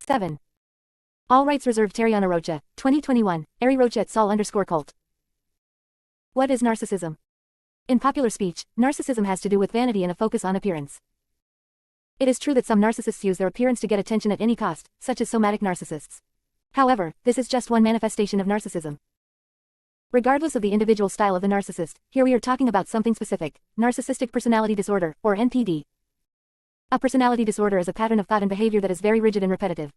7. All rights reserved. Tariana Rocha, 2021, Ari Rocha at Sol_cult. What is narcissism? In popular speech, narcissism has to do with vanity and a focus on appearance. It is true that some narcissists use their appearance to get attention at any cost, such as somatic narcissists. However, this is just one manifestation of narcissism. Regardless of the individual style of the narcissist, here we are talking about something specific: narcissistic personality disorder, or NPD. A personality disorder is a pattern of thought and behavior that is very rigid and repetitive.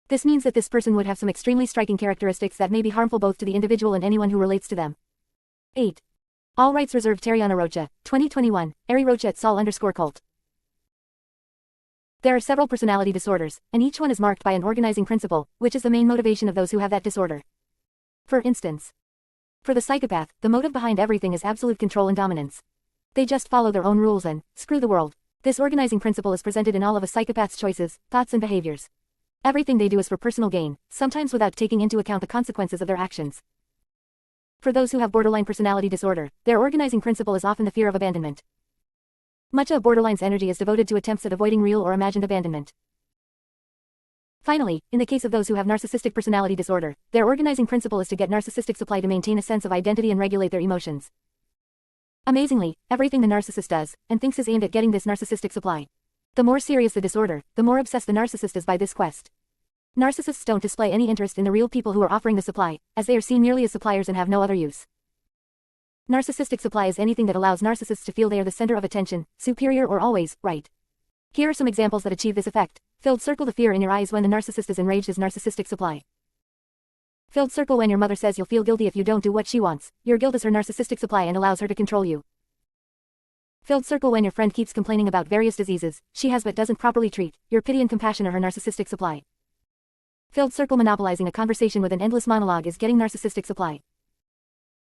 This means that this person would have some extremely striking characteristics that may be harmful both to the individual and anyone who relates to them. 8. All rights reserved. Tariana Rocha, 2021, Ari Rocha at Sol_cult. There are several personality disorders, and each one is marked by an organizing principle, which is the main motivation of those who have that disorder. For instance, for the psychopath, the motive behind everything is absolute control and dominance. They just follow their own rules and screw the world. This organizing principle is presented in all of a psychopath's choices, thoughts and behaviors. Everything they do is for personal gain, sometimes without taking into account the consequences of their actions. For those who have borderline personality disorder, their organizing principle is often the fear of abandonment. Much of borderline's energy is devoted to attempts at avoiding real or imagined abandonment. Finally, in the case of those who have narcissistic personality disorder, their organizing principle is to get narcissistic supply to maintain a sense of identity and regulate their emotions. Amazingly, everything the narcissist does and thinks is aimed at getting this narcissistic supply. The more serious the disorder, the more obsessed the narcissist is by this quest. Narcissists don't display any interest in the real people who are offering the supply, as they are seen merely as suppliers and have no other use. Narcissistic supply is anything that allows narcissists to feel they are the center of attention, superior or always right. Here are some examples that achieve this effect. Filled circle: the fear in your eyes when the narcissist is enraged is narcissistic supply. Filled circle: when your mother says you'll feel guilty if you don't do what she wants, your guilt is her narcissistic supply and allows her to control you. Filled circle: when your friend keeps complaining about various diseases she has but doesn't properly treat, your pity and compassion are her narcissistic supply. Filled circle: monopolizing a conversation with an endless monologue is getting narcissistic supply.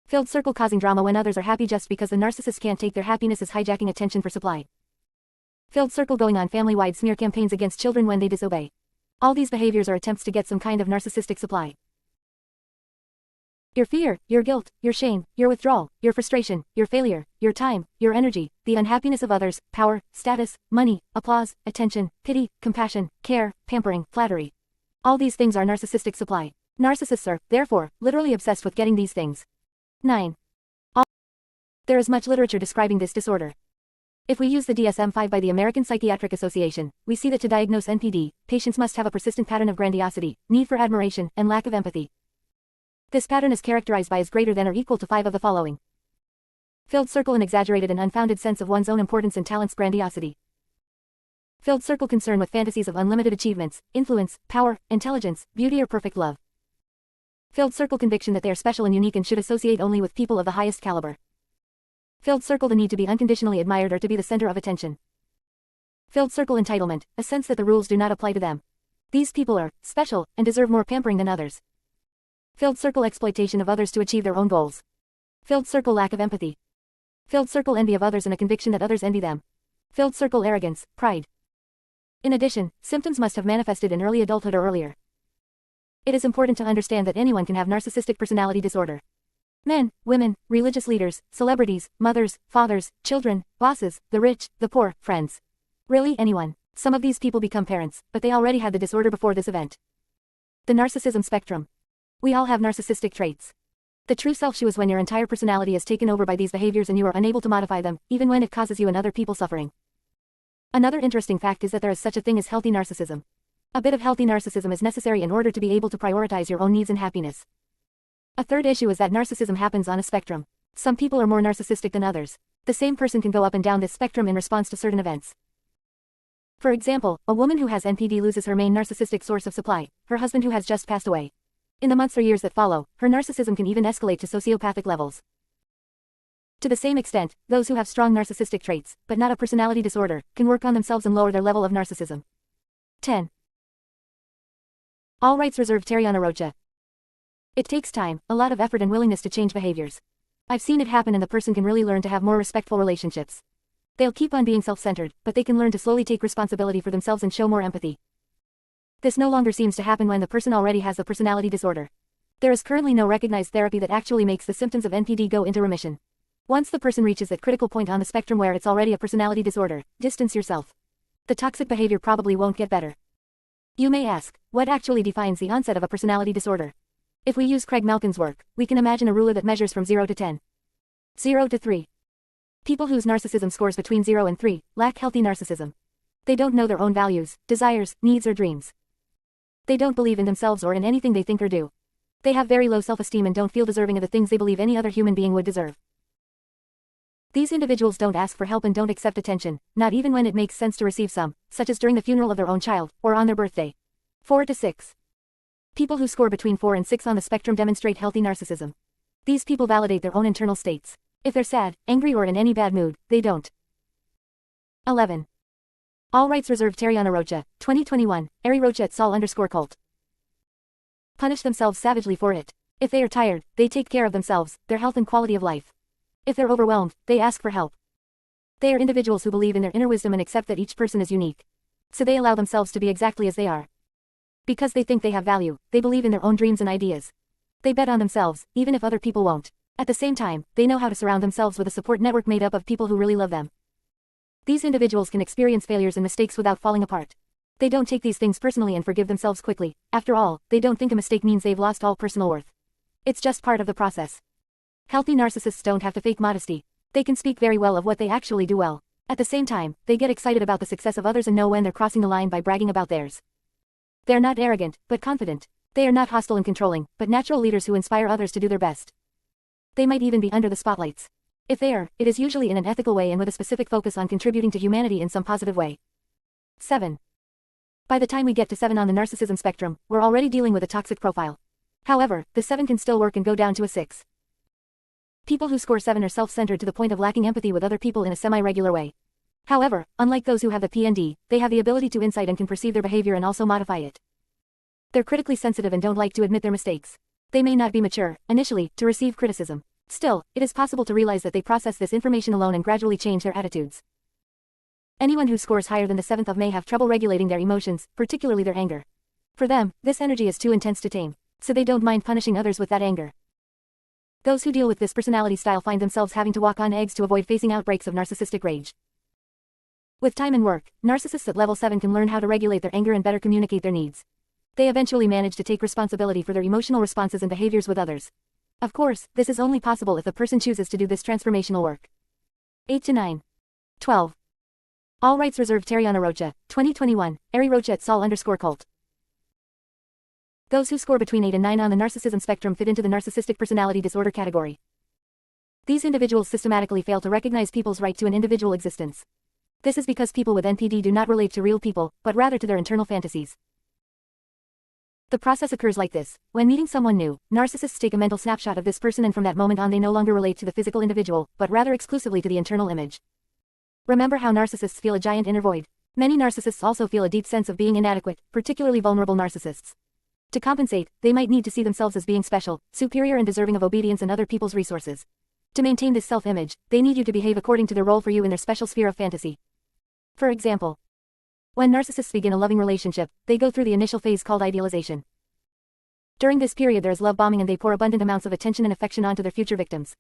Filled circle: causing drama when others are happy just because the narcissist can't take their happiness is hijacking attention for supply. Filled circle: going on family-wide smear campaigns against children when they disobey. All these behaviors are attempts to get some kind of narcissistic supply. Your fear, your guilt, your shame, your withdrawal, your frustration, your failure, your time, your energy, the unhappiness of others, power, status, money, applause, attention, pity, compassion, care, pampering, flattery. All these things are narcissistic supply. Narcissists are, therefore, literally obsessed with getting these things. 9. There is much literature describing this disorder. If we use the DSM-5 by the American Psychiatric Association, we see that to diagnose NPD, patients must have a persistent pattern of grandiosity, need for admiration, and lack of empathy. This pattern is characterized by as greater than or equal to 5 of the following. Filled circle: an exaggerated and unfounded sense of one's own importance and talents, grandiosity. Filled circle: concern with fantasies of unlimited achievements, influence, power, intelligence, beauty or perfect love. Filled circle: conviction that they are special and unique and should associate only with people of the highest caliber. Filled circle: the need to be unconditionally admired or to be the center of attention. Filled circle: entitlement, a sense that the rules do not apply to them. These people are special and deserve more pampering than others. Filled circle: exploitation of others to achieve their own goals. Filled circle: lack of empathy. Filled circle: envy of others and a conviction that others envy them. Filled circle: arrogance, pride. In addition, symptoms must have manifested in early adulthood or earlier. It is important to understand that anyone can have narcissistic personality disorder. Men, women, religious leaders, celebrities, mothers, fathers, children, bosses, the rich, the poor, friends. Really anyone. Some of these people become parents, but they already had the disorder before this event. The narcissism spectrum. We all have narcissistic traits. The true self-you is when your entire personality is taken over by these behaviors and you are unable to modify them, even when it causes you and other people suffering. Another interesting fact is that there is such a thing as healthy narcissism. A bit of healthy narcissism is necessary in order to be able to prioritize your own needs and happiness. A third issue is that narcissism happens on a spectrum. Some people are more narcissistic than others. The same person can go up and down this spectrum in response to certain events. For example, a woman who has NPD loses her main narcissistic source of supply, her husband who has just passed away. In the months or years that follow, her narcissism can even escalate to sociopathic levels. To the same extent, those who have strong narcissistic traits, but not a personality disorder, can work on themselves and lower their level of narcissism. 10. All rights reserved. Tariana Rocha. It takes time, a lot of effort and willingness to change behaviors. I've seen it happen and the person can really learn to have more respectful relationships. They'll keep on being self-centered, but they can learn to slowly take responsibility for themselves and show more empathy. This no longer seems to happen when the person already has the personality disorder. There is currently no recognized therapy that actually makes the symptoms of NPD go into remission. Once the person reaches that critical point on the spectrum where it's already a personality disorder, distance yourself. The toxic behavior probably won't get better. You may ask, what actually defines the onset of a personality disorder? If we use Craig Malkin's work, we can imagine a ruler that measures from 0 to 10. 0 to 3. People whose narcissism scores between 0 and 3 lack healthy narcissism. They don't know their own values, desires, needs or dreams. They don't believe in themselves or in anything they think or do. They have very low self-esteem and don't feel deserving of the things they believe any other human being would deserve. These individuals don't ask for help and don't accept attention, not even when it makes sense to receive some, such as during the funeral of their own child, or on their birthday. 4 to 6. People who score between 4 and 6 on the spectrum demonstrate healthy narcissism. These people validate their own internal states. If they're sad, angry or in any bad mood, they don't. 11. All rights reserved. Tariana Rocha, 2021, Ari Rocha et Sol_cult. Punish themselves savagely for it. If they are tired, they take care of themselves, their health and quality of life. If they're overwhelmed, they ask for help. They are individuals who believe in their inner wisdom and accept that each person is unique. So they allow themselves to be exactly as they are. Because they think they have value, they believe in their own dreams and ideas. They bet on themselves, even if other people won't. At the same time, they know how to surround themselves with a support network made up of people who really love them. These individuals can experience failures and mistakes without falling apart. They don't take these things personally and forgive themselves quickly. After all, they don't think a mistake means they've lost all personal worth. It's just part of the process. Healthy narcissists don't have to fake modesty. They can speak very well of what they actually do well. At the same time, they get excited about the success of others and know when they're crossing the line by bragging about theirs. They're not arrogant, but confident. They are not hostile and controlling, but natural leaders who inspire others to do their best. They might even be under the spotlights. If they are, it is usually in an ethical way and with a specific focus on contributing to humanity in some positive way. 7. By the time we get to 7 on the narcissism spectrum, we're already dealing with a toxic profile. However, the 7 can still work and go down to a 6. People who score 7 are self-centered to the point of lacking empathy with other people in a semi-regular way. However, unlike those who have the PND, they have the ability to insight and can perceive their behavior and also modify it. They're critically sensitive and don't like to admit their mistakes. They may not be mature, initially, to receive criticism. Still, it is possible to realize that they process this information alone and gradually change their attitudes. Anyone who scores higher than the 7th of may have trouble regulating their emotions, particularly their anger. For them, this energy is too intense to tame, so they don't mind punishing others with that anger. Those who deal with this personality style find themselves having to walk on eggs to avoid facing outbreaks of narcissistic rage. With time and work, narcissists at level 7 can learn how to regulate their anger and better communicate their needs. They eventually manage to take responsibility for their emotional responses and behaviors with others. Of course, this is only possible if the person chooses to do this transformational work. 8 to 9. 12. All rights reserved. Tariana Rocha, 2021, Ari Rocha et Sol_cult. Those who score between 8 and 9 on the narcissism spectrum fit into the narcissistic personality disorder category. These individuals systematically fail to recognize people's right to an individual existence. This is because people with NPD do not relate to real people, but rather to their internal fantasies. The process occurs like this. When meeting someone new, narcissists take a mental snapshot of this person and from that moment on they no longer relate to the physical individual, but rather exclusively to the internal image. Remember how narcissists feel a giant inner void. Many narcissists also feel a deep sense of being inadequate, particularly vulnerable narcissists. To compensate, they might need to see themselves as being special, superior and deserving of obedience and other people's resources. To maintain this self-image, they need you to behave according to their role for you in their special sphere of fantasy. For example, when narcissists begin a loving relationship, they go through the initial phase called idealization. During this period there is love bombing and they pour abundant amounts of attention and affection onto their future victims.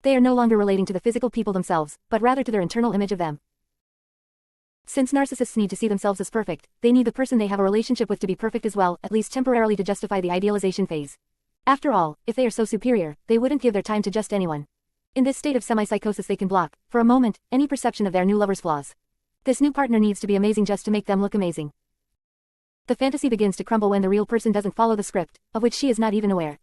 They are no longer relating to the physical people themselves, but rather to their internal image of them. Since narcissists need to see themselves as perfect, they need the person they have a relationship with to be perfect as well, at least temporarily to justify the idealization phase. After all, if they are so superior, they wouldn't give their time to just anyone. In this state of semi-psychosis they can block, for a moment, any perception of their new lover's flaws. This new partner needs to be amazing just to make them look amazing. The fantasy begins to crumble when the real person doesn't follow the script, of which she is not even aware.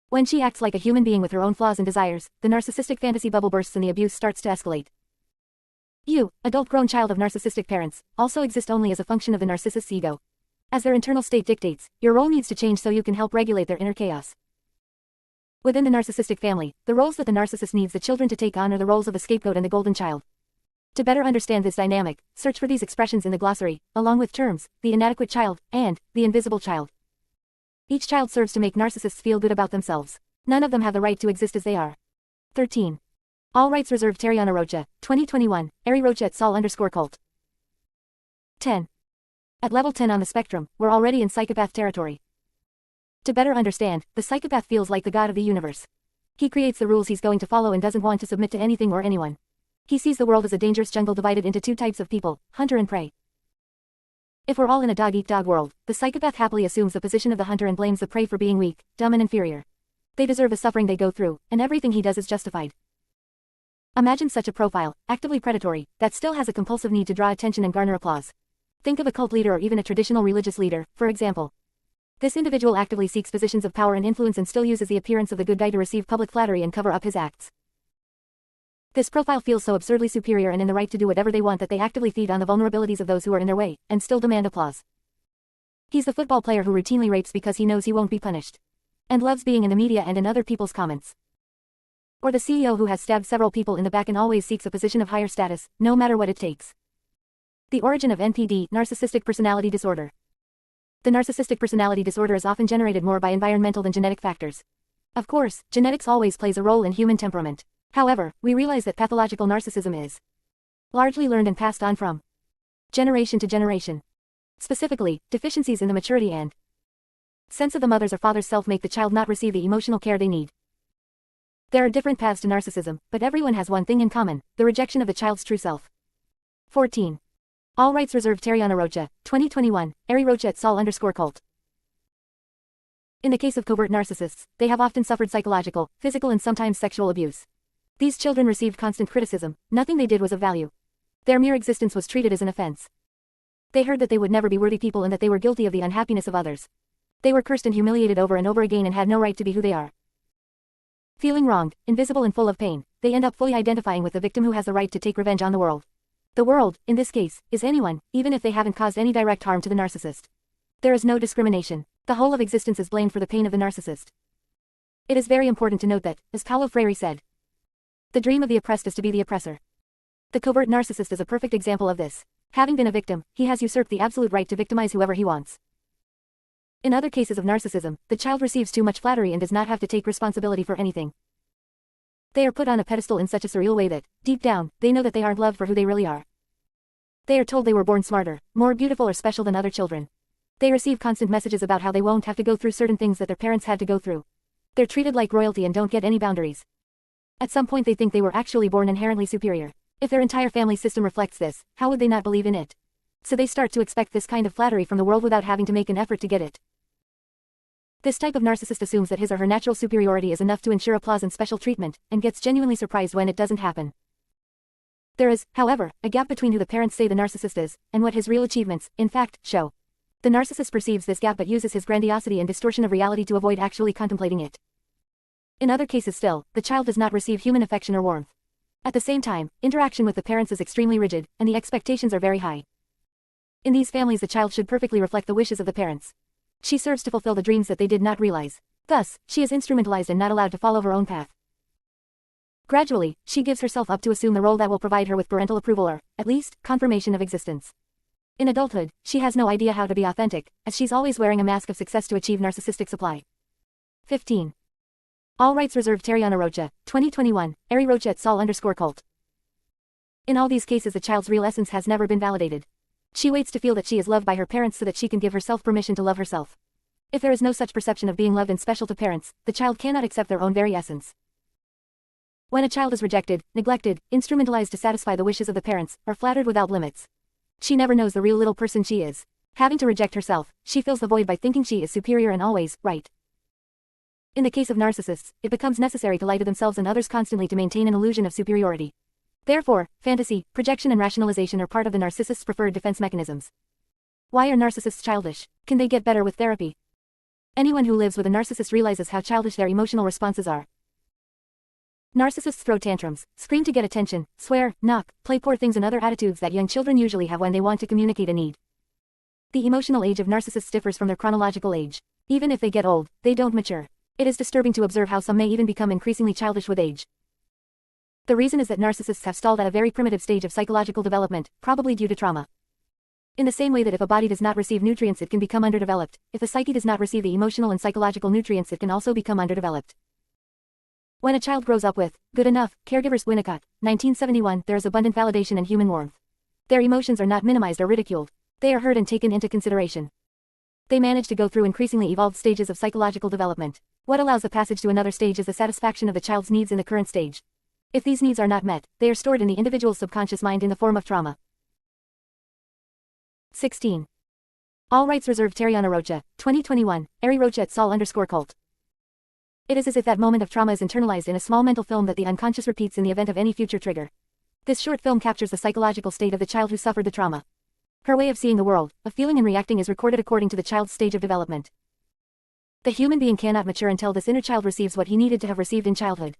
When she acts like a human being with her own flaws and desires, the narcissistic fantasy bubble bursts and the abuse starts to escalate. You, adult grown child of narcissistic parents, also exist only as a function of the narcissist's ego. As their internal state dictates, your role needs to change so you can help regulate their inner chaos. Within the narcissistic family, the roles that the narcissist needs the children to take on are the roles of the scapegoat and the golden child. To better understand this dynamic, search for these expressions in the glossary, along with terms, the inadequate child, and the invisible child. Each child serves to make narcissists feel good about themselves. None of them have the right to exist as they are. 13. All rights reserved. Tariana Rocha, 2021, Ari Rocha et Sol_cult. 10. At level 10 on the spectrum, we're already in psychopath territory. To better understand, the psychopath feels like the god of the universe. He creates the rules he's going to follow and doesn't want to submit to anything or anyone. He sees the world as a dangerous jungle divided into two types of people, hunter and prey. If we're all in a dog-eat-dog world, the psychopath happily assumes the position of the hunter and blames the prey for being weak, dumb and inferior. They deserve the suffering they go through, and everything he does is justified. Imagine such a profile, actively predatory, that still has a compulsive need to draw attention and garner applause. Think of a cult leader or even a traditional religious leader, for example. This individual actively seeks positions of power and influence and still uses the appearance of the good guy to receive public flattery and cover up his acts. This profile feels so absurdly superior and in the right to do whatever they want that they actively feed on the vulnerabilities of those who are in their way, and still demand applause. He's the football player who routinely rapes because he knows he won't be punished. And loves being in the media and in other people's comments. Or the CEO who has stabbed several people in the back and always seeks a position of higher status, no matter what it takes. The origin of NPD, narcissistic personality disorder. The narcissistic personality disorder is often generated more by environmental than genetic factors. Of course, genetics always plays a role in human temperament. However, we realize that pathological narcissism is largely learned and passed on from generation to generation. Specifically, deficiencies in the maturity and sense of the mother's or father's self make the child not receive the emotional care they need. There are different paths to narcissism, but everyone has one thing in common, the rejection of the child's true self. 14. All rights reserved. Tariana Rocha, 2021, Ari Rocha et Sol_cult. In the case of covert narcissists, they have often suffered psychological, physical and sometimes sexual abuse. These children received constant criticism, nothing they did was of value. Their mere existence was treated as an offense. They heard that they would never be worthy people and that they were guilty of the unhappiness of others. They were cursed and humiliated over and over again and had no right to be who they are. Feeling wronged, invisible and full of pain, they end up fully identifying with the victim who has the right to take revenge on the world. The world, in this case, is anyone, even if they haven't caused any direct harm to the narcissist. There is no discrimination. The whole of existence is blamed for the pain of the narcissist. It is very important to note that, as Paulo Freire said, the dream of the oppressed is to be the oppressor. The covert narcissist is a perfect example of this. Having been a victim, he has usurped the absolute right to victimize whoever he wants. In other cases of narcissism, the child receives too much flattery and does not have to take responsibility for anything. They are put on a pedestal in such a surreal way that, deep down, they know that they aren't loved for who they really are. They are told they were born smarter, more beautiful or special than other children. They receive constant messages about how they won't have to go through certain things that their parents had to go through. They're treated like royalty and don't get any boundaries. At some point they think they were actually born inherently superior. If their entire family system reflects this, how would they not believe in it? So they start to expect this kind of flattery from the world without having to make an effort to get it. This type of narcissist assumes that his or her natural superiority is enough to ensure applause and special treatment, and gets genuinely surprised when it doesn't happen. There is, however, a gap between who the parents say the narcissist is, and what his real achievements, in fact, show. The narcissist perceives this gap but uses his grandiosity and distortion of reality to avoid actually contemplating it. In other cases still, the child does not receive human affection or warmth. At the same time, interaction with the parents is extremely rigid, and the expectations are very high. In these families the child should perfectly reflect the wishes of the parents. She serves to fulfill the dreams that they did not realize. Thus, she is instrumentalized and not allowed to follow her own path. Gradually, she gives herself up to assume the role that will provide her with parental approval or, at least, confirmation of existence. In adulthood, she has no idea how to be authentic, as she's always wearing a mask of success to achieve narcissistic supply. 15. All rights reserved. Tariana Rocha, 2021, Ari Rocha et Sol_cult. In all these cases the child's real essence has never been validated. She waits to feel that she is loved by her parents so that she can give herself permission to love herself. If there is no such perception of being loved and special to parents, the child cannot accept their own very essence. When a child is rejected, neglected, instrumentalized to satisfy the wishes of the parents, or flattered without limits, she never knows the real little person she is. Having to reject herself, she fills the void by thinking she is superior and always right. In the case of narcissists, it becomes necessary to lie to themselves and others constantly to maintain an illusion of superiority. Therefore, fantasy, projection and rationalization are part of the narcissist's preferred defense mechanisms. Why are narcissists childish? Can they get better with therapy? Anyone who lives with a narcissist realizes how childish their emotional responses are. Narcissists throw tantrums, scream to get attention, swear, knock, play poor things and other attitudes that young children usually have when they want to communicate a need. The emotional age of narcissists differs from their chronological age. Even if they get old, they don't mature. It is disturbing to observe how some may even become increasingly childish with age. The reason is that narcissists have stalled at a very primitive stage of psychological development, probably due to trauma. In the same way that if a body does not receive nutrients it can become underdeveloped, if the psyche does not receive the emotional and psychological nutrients it can also become underdeveloped. When a child grows up with good enough caregivers, Winnicott, 1971, there is abundant validation and human warmth. Their emotions are not minimized or ridiculed. They are heard and taken into consideration. They manage to go through increasingly evolved stages of psychological development. What allows the passage to another stage is the satisfaction of the child's needs in the current stage. If these needs are not met, they are stored in the individual's subconscious mind in the form of trauma. 16. All rights reserved. Tariana Rocha, 2021, Ari Rocha at Sol_cult. It is as if that moment of trauma is internalized in a small mental film that the unconscious repeats in the event of any future trigger. This short film captures the psychological state of the child who suffered the trauma. Her way of seeing the world, of feeling and reacting is recorded according to the child's stage of development. The human being cannot mature until this inner child receives what he needed to have received in childhood.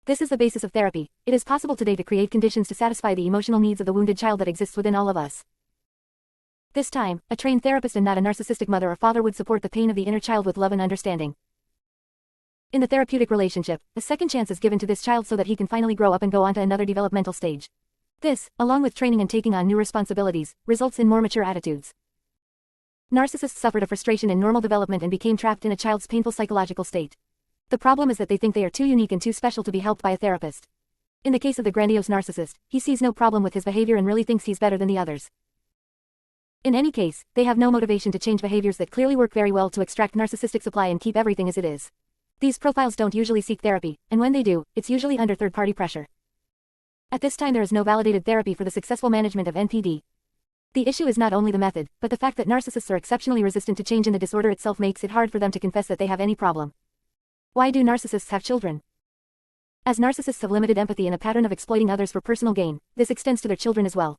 This is the basis of therapy. It is possible today to create conditions to satisfy the emotional needs of the wounded child that exists within all of us. This time, a trained therapist and not a narcissistic mother or father would support the pain of the inner child with love and understanding. In the therapeutic relationship, a second chance is given to this child so that he can finally grow up and go on to another developmental stage. This, along with training and taking on new responsibilities, results in more mature attitudes. Narcissists suffered a frustration in normal development and became trapped in a child's painful psychological state. The problem is that they think they are too unique and too special to be helped by a therapist. In the case of the grandiose narcissist, he sees no problem with his behavior and really thinks he's better than the others. In any case, they have no motivation to change behaviors that clearly work very well to extract narcissistic supply and keep everything as it is. These profiles don't usually seek therapy, and when they do, it's usually under third-party pressure. At this time there is no validated therapy for the successful management of NPD. The issue is not only the method, but the fact that narcissists are exceptionally resistant to change, and the disorder itself makes it hard for them to confess that they have any problem. Why do narcissists have children? As narcissists have limited empathy and a pattern of exploiting others for personal gain, this extends to their children as well.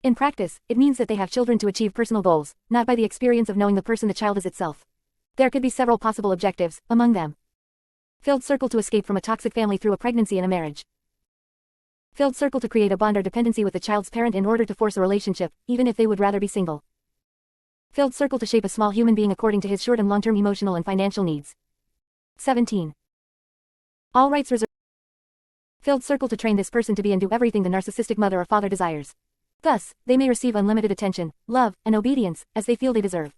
In practice, it means that they have children to achieve personal goals, not by the experience of knowing the person the child is itself. There could be several possible objectives, among them: filled circle to escape from a toxic family through a pregnancy and a marriage. Filled circle to create a bond or dependency with the child's parent in order to force a relationship, even if they would rather be single. Filled circle to shape a small human being according to his short and long-term emotional and financial needs. 17. All rights reserved. Filled circle to train this person to be and do everything the narcissistic mother or father desires. Thus, they may receive unlimited attention, love, and obedience, as they feel they deserve.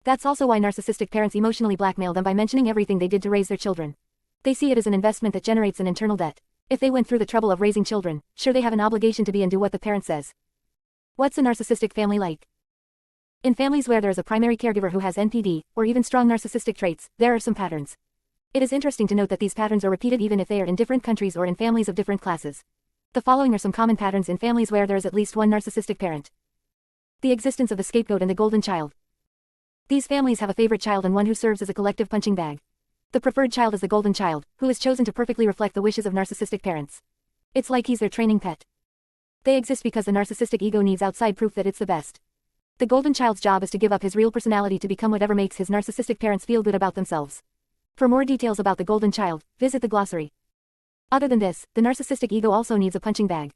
That's also why narcissistic parents emotionally blackmail them by mentioning everything they did to raise their children. They see it as an investment that generates an internal debt. If they went through the trouble of raising children, sure they have an obligation to be and do what the parent says. What's a narcissistic family like? In families where there is a primary caregiver who has NPD, or even strong narcissistic traits, there are some patterns. It is interesting to note that these patterns are repeated even if they are in different countries or in families of different classes. The following are some common patterns in families where there is at least one narcissistic parent. The existence of the scapegoat and the golden child. These families have a favorite child and one who serves as a collective punching bag. The preferred child is the golden child, who is chosen to perfectly reflect the wishes of narcissistic parents. It's like he's their training pet. They exist because the narcissistic ego needs outside proof that it's the best. The golden child's job is to give up his real personality to become whatever makes his narcissistic parents feel good about themselves. For more details about the golden child, visit the glossary. Other than this, the narcissistic ego also needs a punching bag.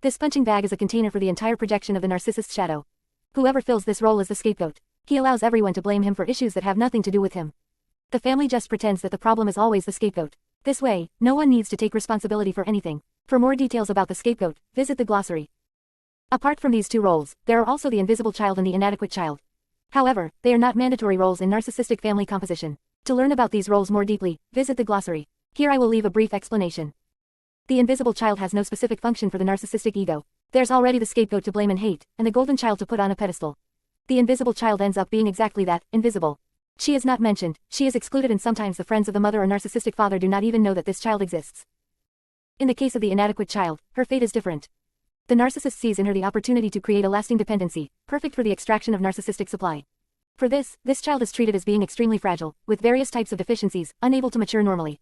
This punching bag is a container for the entire projection of the narcissist's shadow. Whoever fills this role is the scapegoat. He allows everyone to blame him for issues that have nothing to do with him. The family just pretends that the problem is always the scapegoat. This way, no one needs to take responsibility for anything. For more details about the scapegoat, visit the glossary. Apart from these two roles, there are also the invisible child and the inadequate child. However, they are not mandatory roles in narcissistic family composition. To learn about these roles more deeply, visit the glossary. Here I will leave a brief explanation. The invisible child has no specific function for the narcissistic ego. There's already the scapegoat to blame and hate, and the golden child to put on a pedestal. The invisible child ends up being exactly that, invisible. She is not mentioned, she is excluded, and sometimes the friends of the mother or narcissistic father do not even know that this child exists. In the case of the inadequate child, her fate is different. The narcissist sees in her the opportunity to create a lasting dependency, perfect for the extraction of narcissistic supply. For this child is treated as being extremely fragile, with various types of deficiencies, unable to mature normally.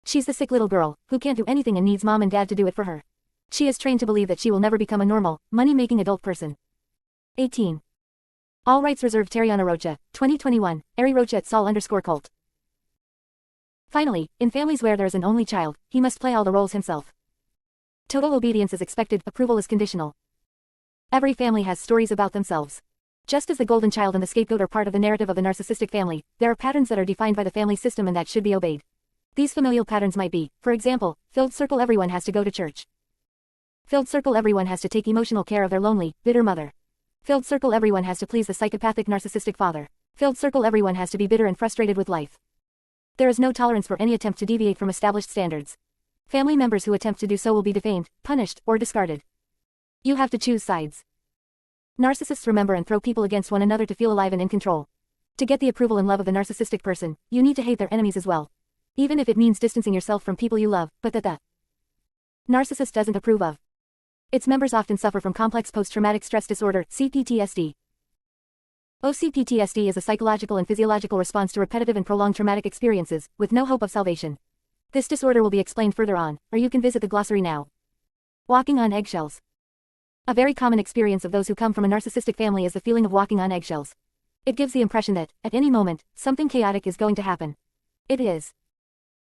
She's the sick little girl, who can't do anything and needs mom and dad to do it for her. She is trained to believe that she will never become a normal, money-making adult person. 18. All rights reserved. Tariana Rocha, 2021, Ari Rocha at Sol_cult. Finally, in families where there is an only child, he must play all the roles himself. Total obedience is expected, approval is conditional. Every family has stories about themselves. Just as the golden child and the scapegoat are part of the narrative of the narcissistic family, there are patterns that are defined by the family system and that should be obeyed. These familial patterns might be, for example, filled circle: everyone has to go to church. Filled circle: everyone has to take emotional care of their lonely, bitter mother. Filled circle: everyone has to please the psychopathic narcissistic father. Filled circle: everyone has to be bitter and frustrated with life. There is no tolerance for any attempt to deviate from established standards. Family members who attempt to do so will be defamed, punished, or discarded. You have to choose sides. Narcissists remember and throw people against one another to feel alive and in control. To get the approval and love of the narcissistic person, you need to hate their enemies as well. Even if it means distancing yourself from people you love, but that the narcissist doesn't approve of. Its members often suffer from complex post-traumatic stress disorder, CPTSD. OCPTSD is a psychological and physiological response to repetitive and prolonged traumatic experiences, with no hope of salvation. This disorder will be explained further on, or you can visit the glossary now. Walking on eggshells. A very common experience of those who come from a narcissistic family is the feeling of walking on eggshells. It gives the impression that, at any moment, something chaotic is going to happen. It is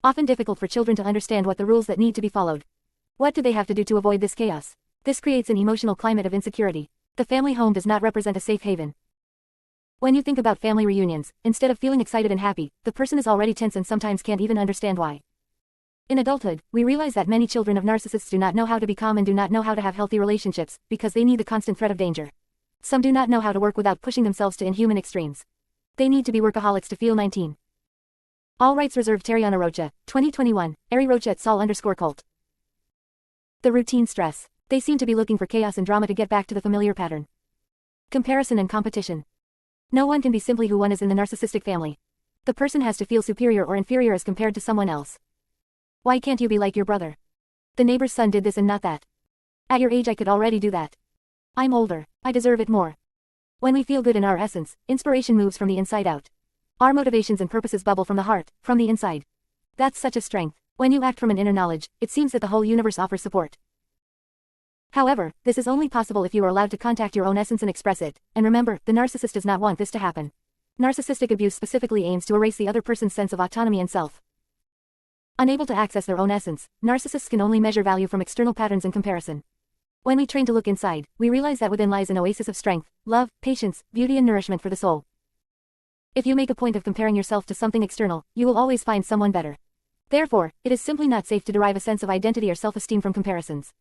often difficult for children to understand what the rules that need to be followed. What do they have to do to avoid this chaos? This creates an emotional climate of insecurity. The family home does not represent a safe haven. When you think about family reunions, instead of feeling excited and happy, the person is already tense and sometimes can't even understand why. In adulthood, we realize that many children of narcissists do not know how to be calm and do not know how to have healthy relationships, because they need the constant threat of danger. Some do not know how to work without pushing themselves to inhuman extremes. They need to be workaholics to feel 19. All rights reserved. Tariana Rocha, 2021, Ari Rocha at Sol_cult. The routine stress. They seem to be looking for chaos and drama to get back to the familiar pattern. Comparison and competition. No one can be simply who one is in the narcissistic family. The person has to feel superior or inferior as compared to someone else. Why can't you be like your brother? The neighbor's son did this and not that. At your age I could already do that. I'm older, I deserve it more. When we feel good in our essence, inspiration moves from the inside out. Our motivations and purposes bubble from the heart, from the inside. That's such a strength. When you act from an inner knowledge, it seems that the whole universe offers support. However, this is only possible if you are allowed to contact your own essence and express it, and remember, the narcissist does not want this to happen. Narcissistic abuse specifically aims to erase the other person's sense of autonomy and self. Unable to access their own essence, narcissists can only measure value from external patterns and comparison. When we train to look inside, we realize that within lies an oasis of strength, love, patience, beauty and nourishment for the soul. If you make a point of comparing yourself to something external, you will always find someone better. Therefore, it is simply not safe to derive a sense of identity or self-esteem from comparisons.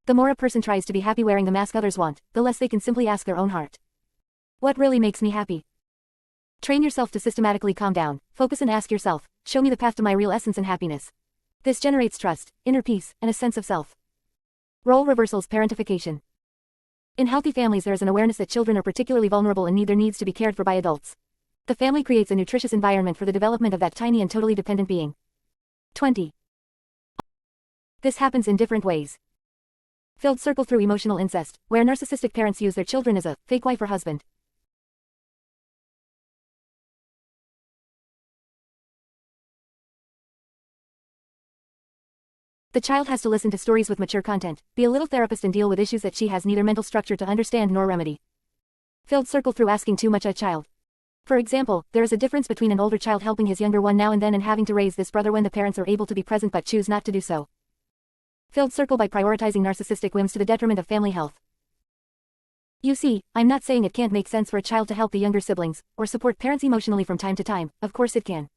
The more a person tries to be happy wearing the mask others want, the less they can simply ask their own heart. What really makes me happy? Train yourself to systematically calm down, focus and ask yourself, show me the path to my real essence and happiness. This generates trust, inner peace, and a sense of self. Role reversals. Parentification. In healthy families there is an awareness that children are particularly vulnerable and need their needs to be cared for by adults. The family creates a nutritious environment for the development of that tiny and totally dependent being. 20. This happens in different ways. Filled circle. Through emotional incest, where narcissistic parents use their children as a fake wife or husband. The child has to listen to stories with mature content, be a little therapist and deal with issues that she has neither mental structure to understand nor remedy. Filled circle. Through asking too much of a child. For example, there is a difference between an older child helping his younger one now and then and having to raise this brother when the parents are able to be present but choose not to do so. Filled circle. By prioritizing narcissistic whims to the detriment of family health. You see, I'm not saying it can't make sense for a child to help the younger siblings, or support parents emotionally from time to time. Of course it can.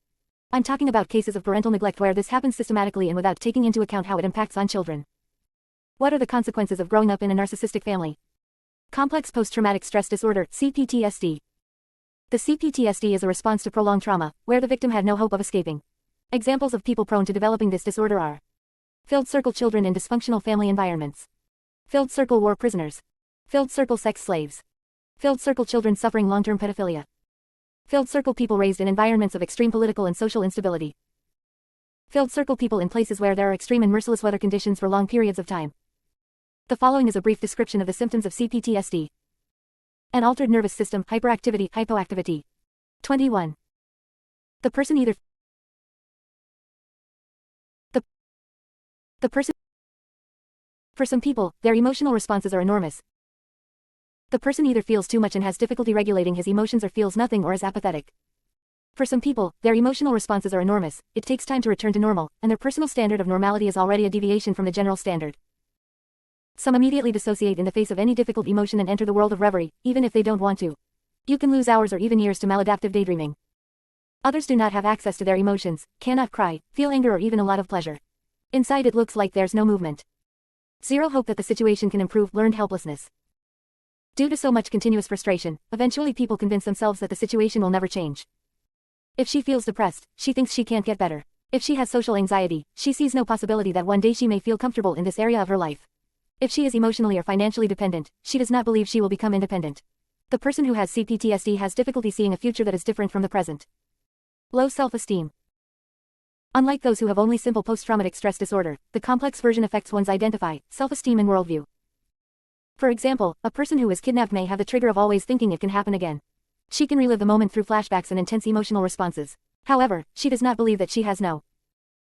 I'm talking about cases of parental neglect where this happens systematically and without taking into account how it impacts on children. What are the consequences of growing up in a narcissistic family? Complex post-traumatic stress disorder, CPTSD. The CPTSD is a response to prolonged trauma, where the victim had no hope of escaping. Examples of people prone to developing this disorder are filled circle. Children in dysfunctional family environments. Filled circle. War prisoners. Filled circle. Sex slaves. Filled circle. Children suffering long-term pedophilia. Filled circle. People raised in environments of extreme political and social instability. Filled circle. People in places where there are extreme and merciless weather conditions for long periods of time. The following is a brief description of the symptoms of CPTSD. An altered nervous system, hyperactivity, hypoactivity. 21. The person either the person. For some people, their emotional responses are enormous. The person either feels too much and has difficulty regulating his emotions or feels nothing or is apathetic. For some people, their emotional responses are enormous, it takes time to return to normal, and their personal standard of normality is already a deviation from the general standard. Some immediately dissociate in the face of any difficult emotion and enter the world of reverie, even if they don't want to. You can lose hours or even years to maladaptive daydreaming. Others do not have access to their emotions, cannot cry, feel anger or even a lot of pleasure. Inside it looks like there's no movement. Zero hope that the situation can improve. Learned helplessness. Due to so much continuous frustration, eventually people convince themselves that the situation will never change. If she feels depressed, she thinks she can't get better. If she has social anxiety, she sees no possibility that one day she may feel comfortable in this area of her life. If she is emotionally or financially dependent, she does not believe she will become independent. The person who has CPTSD has difficulty seeing a future that is different from the present. Low self-esteem. Unlike those who have only simple post-traumatic stress disorder, the complex version affects one's identity, self-esteem and worldview. For example, a person who is kidnapped may have the trigger of always thinking it can happen again. She can relive the moment through flashbacks and intense emotional responses. However, she does not believe that she has no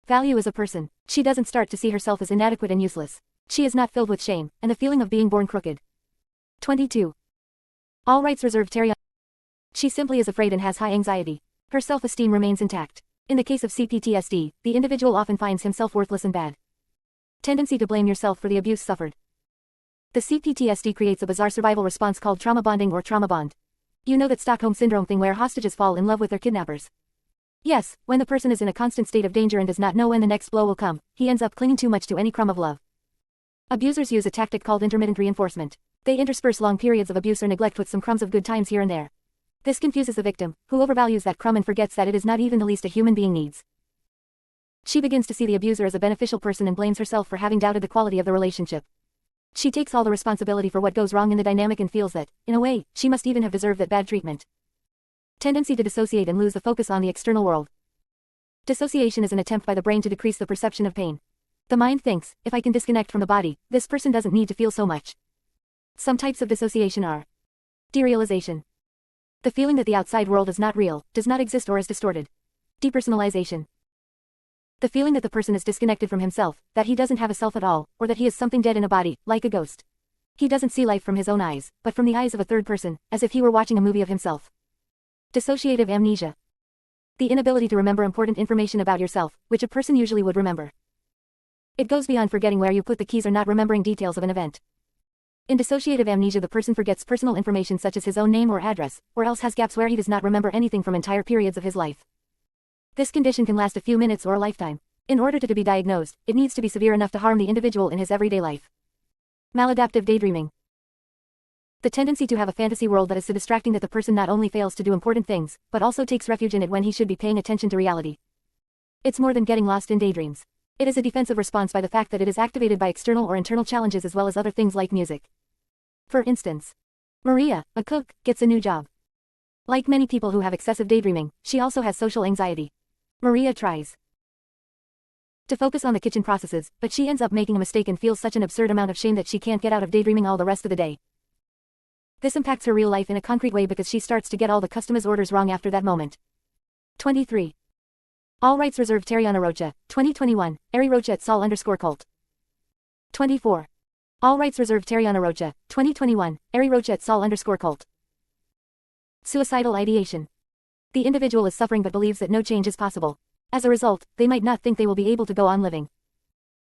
value as a person. She doesn't start to see herself as inadequate and useless. She is not filled with shame, and the feeling of being born crooked. 22. All rights reserved Terry. She simply is afraid and has high anxiety. Her self-esteem remains intact. In the case of CPTSD, the individual often finds himself worthless and bad. Tendency to blame yourself for the abuse suffered. The CPTSD creates a bizarre survival response called trauma bonding or trauma bond. You know that Stockholm Syndrome thing where hostages fall in love with their kidnappers. Yes, when the person is in a constant state of danger and does not know when the next blow will come, he ends up clinging too much to any crumb of love. Abusers use a tactic called intermittent reinforcement. They intersperse long periods of abuse or neglect with some crumbs of good times here and there. This confuses the victim, who overvalues that crumb and forgets that it is not even the least a human being needs. She begins to see the abuser as a beneficial person and blames herself for having doubted the quality of the relationship. She takes all the responsibility for what goes wrong in the dynamic and feels that, in a way, she must even have deserved that bad treatment. Tendency to dissociate and lose the focus on the external world. Dissociation is an attempt by the brain to decrease the perception of pain. The mind thinks, if I can disconnect from the body, this person doesn't need to feel so much. Some types of dissociation are derealization. The feeling that the outside world is not real, does not exist or is distorted. Depersonalization. The feeling that the person is disconnected from himself, that he doesn't have a self at all, or that he is something dead in a body, like a ghost. He doesn't see life from his own eyes, but from the eyes of a third person, as if he were watching a movie of himself. Dissociative amnesia. The inability to remember important information about yourself, which a person usually would remember. It goes beyond forgetting where you put the keys or not remembering details of an event. In dissociative amnesia, the person forgets personal information such as his own name or address, or else has gaps where he does not remember anything from entire periods of his life. This condition can last a few minutes or a lifetime. In order to be diagnosed, it needs to be severe enough to harm the individual in his everyday life. Maladaptive daydreaming. The tendency to have a fantasy world that is so distracting that the person not only fails to do important things, but also takes refuge in it when he should be paying attention to reality. It's more than getting lost in daydreams. It is a defensive response by the fact that it is activated by external or internal challenges as well as other things like music. For instance, Maria, a cook, gets a new job. Like many people who have excessive daydreaming, she also has social anxiety. Maria tries to focus on the kitchen processes, but she ends up making a mistake and feels such an absurd amount of shame that she can't get out of daydreaming all the rest of the day. This impacts her real life in a concrete way because she starts to get all the customers' orders wrong after that moment. 23. All rights reserved Tariana Rocha, 2021, Ari Rocha at Sol_cult. 24. All rights reserved Tariana Rocha, 2021, Ari Rocha at Sol_cult. Suicidal ideation. The individual is suffering but believes that no change is possible. As a result, they might not think they will be able to go on living.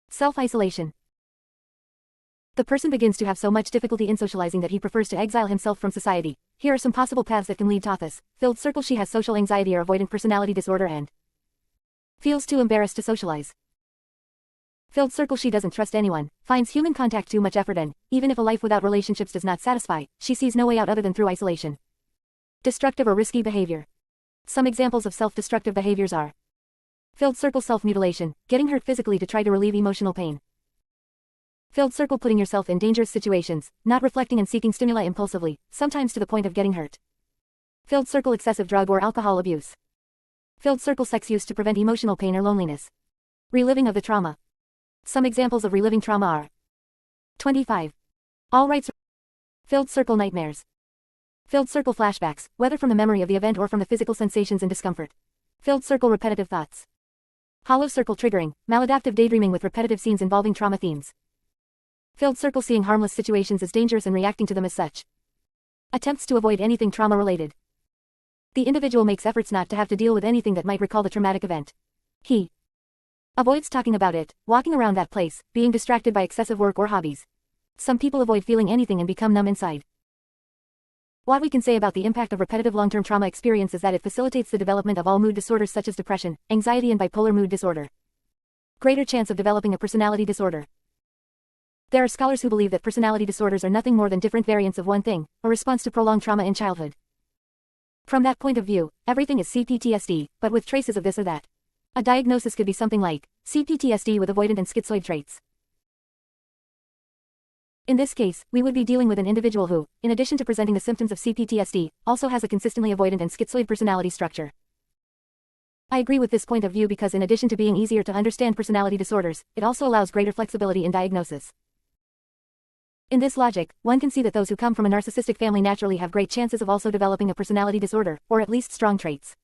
Self-isolation. The person begins to have so much difficulty in socializing that he prefers to exile himself from society. Here are some possible paths that can lead to this. Filled circle: she has social anxiety or avoidant personality disorder and feels too embarrassed to socialize. Filled circle: she doesn't trust anyone, finds human contact too much effort and, even if a life without relationships does not satisfy, she sees no way out other than through isolation. Destructive or risky behavior. Some examples of self-destructive behaviors are filled circle: self-mutilation, getting hurt physically to try to relieve emotional pain. Filled circle: putting yourself in dangerous situations, not reflecting and seeking stimuli impulsively, sometimes to the point of getting hurt. Filled circle: excessive drug or alcohol abuse. Filled circle: sex use to prevent emotional pain or loneliness. Reliving of the trauma. Some examples of reliving trauma are 25. All rights. Filled circle: nightmares. Filled circle: flashbacks, whether from the memory of the event or from the physical sensations and discomfort. Filled circle: repetitive thoughts. Hollow circle: triggering, maladaptive daydreaming with repetitive scenes involving trauma themes. Filled circle: seeing harmless situations as dangerous and reacting to them as such. Attempts to avoid anything trauma-related. The individual makes efforts not to have to deal with anything that might recall the traumatic event. He avoids talking about it, walking around that place, being distracted by excessive work or hobbies. Some people avoid feeling anything and become numb inside. What we can say about the impact of repetitive long-term trauma experience is that it facilitates the development of all mood disorders such as depression, anxiety and bipolar mood disorder. Greater chance of developing a personality disorder. There are scholars who believe that personality disorders are nothing more than different variants of one thing, a response to prolonged trauma in childhood. From that point of view, everything is CPTSD, but with traces of this or that. A diagnosis could be something like CPTSD with avoidant and schizoid traits. In this case, we would be dealing with an individual who, in addition to presenting the symptoms of CPTSD, also has a consistently avoidant and schizoid personality structure. I agree with this point of view because in addition to being easier to understand personality disorders, it also allows greater flexibility in diagnosis. In this logic, one can see that those who come from a narcissistic family naturally have great chances of also developing a personality disorder, or at least strong traits.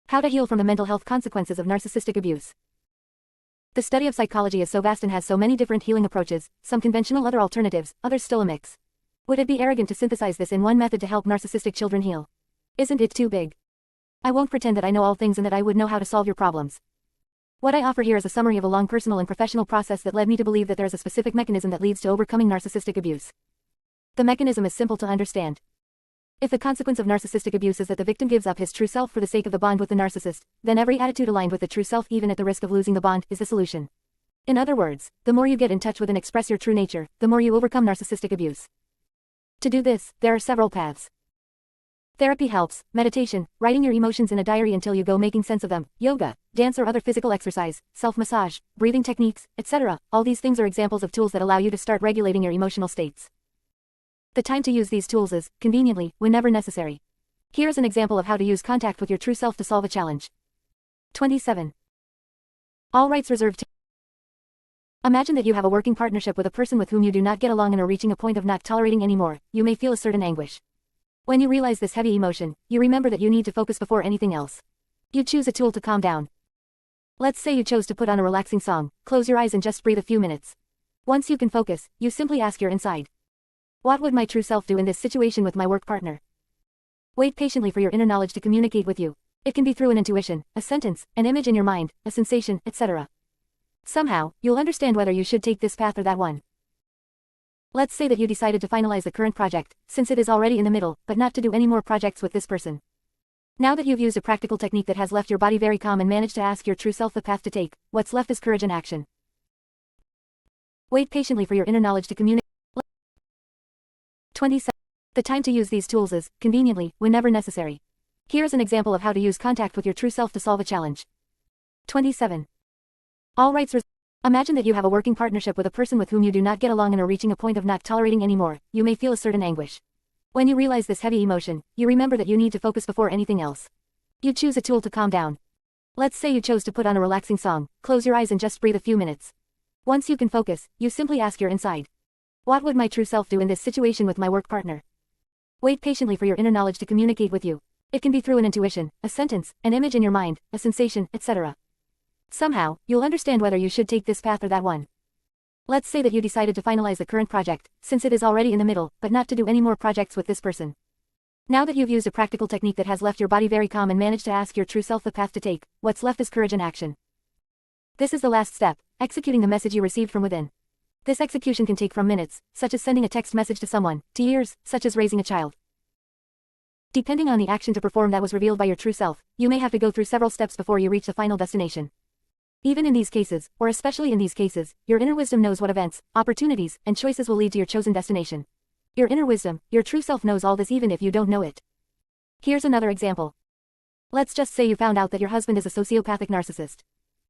How to heal from the mental health consequences of narcissistic abuse. The study of psychology is so vast and has so many different healing approaches, some conventional, other alternatives, others still a mix. Would it be arrogant to synthesize this in one method to help narcissistic children heal? Isn't it too big? I won't pretend that I know all things and that I would know how to solve your problems. What I offer here is a summary of a long personal and professional process that led me to believe that there is a specific mechanism that leads to overcoming narcissistic abuse. The mechanism is simple to understand. If the consequence of narcissistic abuse is that the victim gives up his true self for the sake of the bond with the narcissist, then every attitude aligned with the true self, even at the risk of losing the bond, is the solution. In other words, the more you get in touch with and express your true nature, the more you overcome narcissistic abuse. To do this, there are several paths. Therapy helps, meditation, writing your emotions in a diary until you go making sense of them, yoga, dance or other physical exercise, self-massage, breathing techniques, etc. All these things are examples of tools that allow you to start regulating your emotional states. The time to use these tools is, conveniently, whenever necessary. Here is an example of how to use contact with your true self to solve a challenge. 27. All rights reserved. Imagine that you have a working partnership with a person with whom you do not get along and are reaching a point of not tolerating anymore. You may feel a certain anguish. When you realize this heavy emotion, you remember that you need to focus before anything else. You choose a tool to calm down. Let's say you chose to put on a relaxing song, close your eyes and just breathe a few minutes. Once you can focus, you simply ask your inside. What would my true self do in this situation with my work partner? Wait patiently for your inner knowledge to communicate with you. It can be through an intuition, a sentence, an image in your mind, a sensation, etc. Somehow, you'll understand whether you should take this path or that one. Let's say that you decided to finalize the current project, since it is already in the middle, but not to do any more projects with this person. Now that you've used a practical technique that has left your body very calm and managed to ask your true self the path to take, what's left is courage and action. Wait patiently for your inner knowledge to communicate. 27. The time to use these tools is, conveniently, whenever necessary. Here is an example of how to use contact with your true self to solve a challenge. 27. All rights reserved. Imagine that you have a working partnership with a person with whom you do not get along and are reaching a point of not tolerating anymore. You may feel a certain anguish. When you realize this heavy emotion, you remember that you need to focus before anything else. You choose a tool to calm down. Let's say you chose to put on a relaxing song, close your eyes and just breathe a few minutes. Once you can focus, you simply ask your inside. What would my true self do in this situation with my work partner? Wait patiently for your inner knowledge to communicate with you. It can be through an intuition, a sentence, an image in your mind, a sensation, etc. Somehow, you'll understand whether you should take this path or that one. Let's say that you decided to finalize the current project, since it is already in the middle, but not to do any more projects with this person. Now that you've used a practical technique that has left your body very calm and managed to ask your true self the path to take, what's left is courage and action. This is the last step, executing the message you received from within. This execution can take from minutes, such as sending a text message to someone, to years, such as raising a child. Depending on the action to perform that was revealed by your true self, you may have to go through several steps before you reach the final destination. Even in these cases, or especially in these cases, your inner wisdom knows what events, opportunities, and choices will lead to your chosen destination. Your inner wisdom, your true self knows all this even if you don't know it. Here's another example. Let's just say you found out that your husband is a sociopathic narcissist.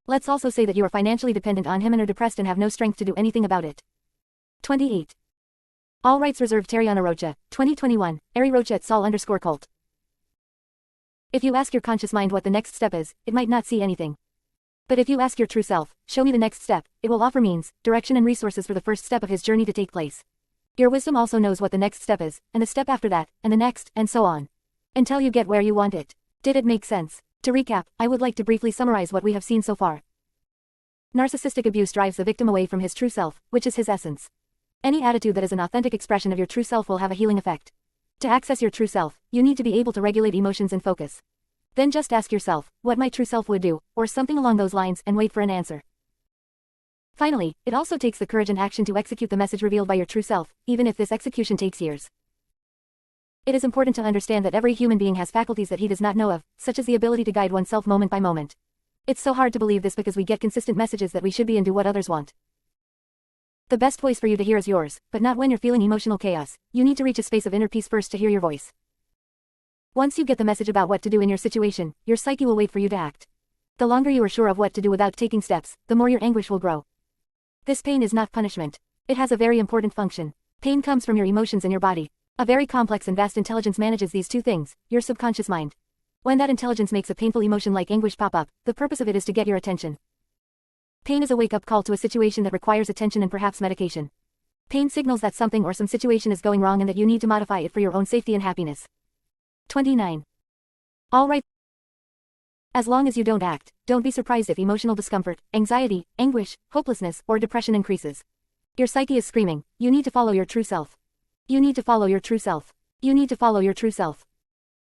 Let's also say that you are financially dependent on him and are depressed and have no strength to do anything about it. 28. All rights reserved. Tariana Rocha, 2021, Ari Rocha at Sol_cult. If you ask your conscious mind what the next step is, it might not see anything. But if you ask your true self, show me the next step, it will offer means, direction and resources for the first step of his journey to take place. Your wisdom also knows what the next step is, and the step after that, and the next, and so on. Until you get where you want it. Did it make sense? To recap, I would like to briefly summarize what we have seen so far. Narcissistic abuse drives the victim away from his true self, which is his essence. Any attitude that is an authentic expression of your true self will have a healing effect. To access your true self, you need to be able to regulate emotions and focus. Then just ask yourself, what my true self would do, or something along those lines, and wait for an answer. Finally, it also takes the courage and action to execute the message revealed by your true self, even if this execution takes years. It is important to understand that every human being has faculties that he does not know of, such as the ability to guide oneself moment by moment. It's so hard to believe this because we get consistent messages that we should be and do what others want. The best voice for you to hear is yours, but not when you're feeling emotional chaos. You need to reach a space of inner peace first to hear your voice. Once you get the message about what to do in your situation, your psyche will wait for you to act. The longer you are sure of what to do without taking steps, the more your anguish will grow. This pain is not punishment. It has a very important function. Pain comes from your emotions in your body. A very complex and vast intelligence manages these two things, your subconscious mind. When that intelligence makes a painful emotion like anguish pop up, the purpose of it is to get your attention. Pain is a wake-up call to a situation that requires attention and perhaps medication. Pain signals that something or some situation is going wrong and that you need to modify it for your own safety and happiness. 29. Alright. As long as you don't act, don't be surprised if emotional discomfort, anxiety, anguish, hopelessness, or depression increases. Your psyche is screaming, you need to follow your true self. You need to follow your true self. You need to follow your true self.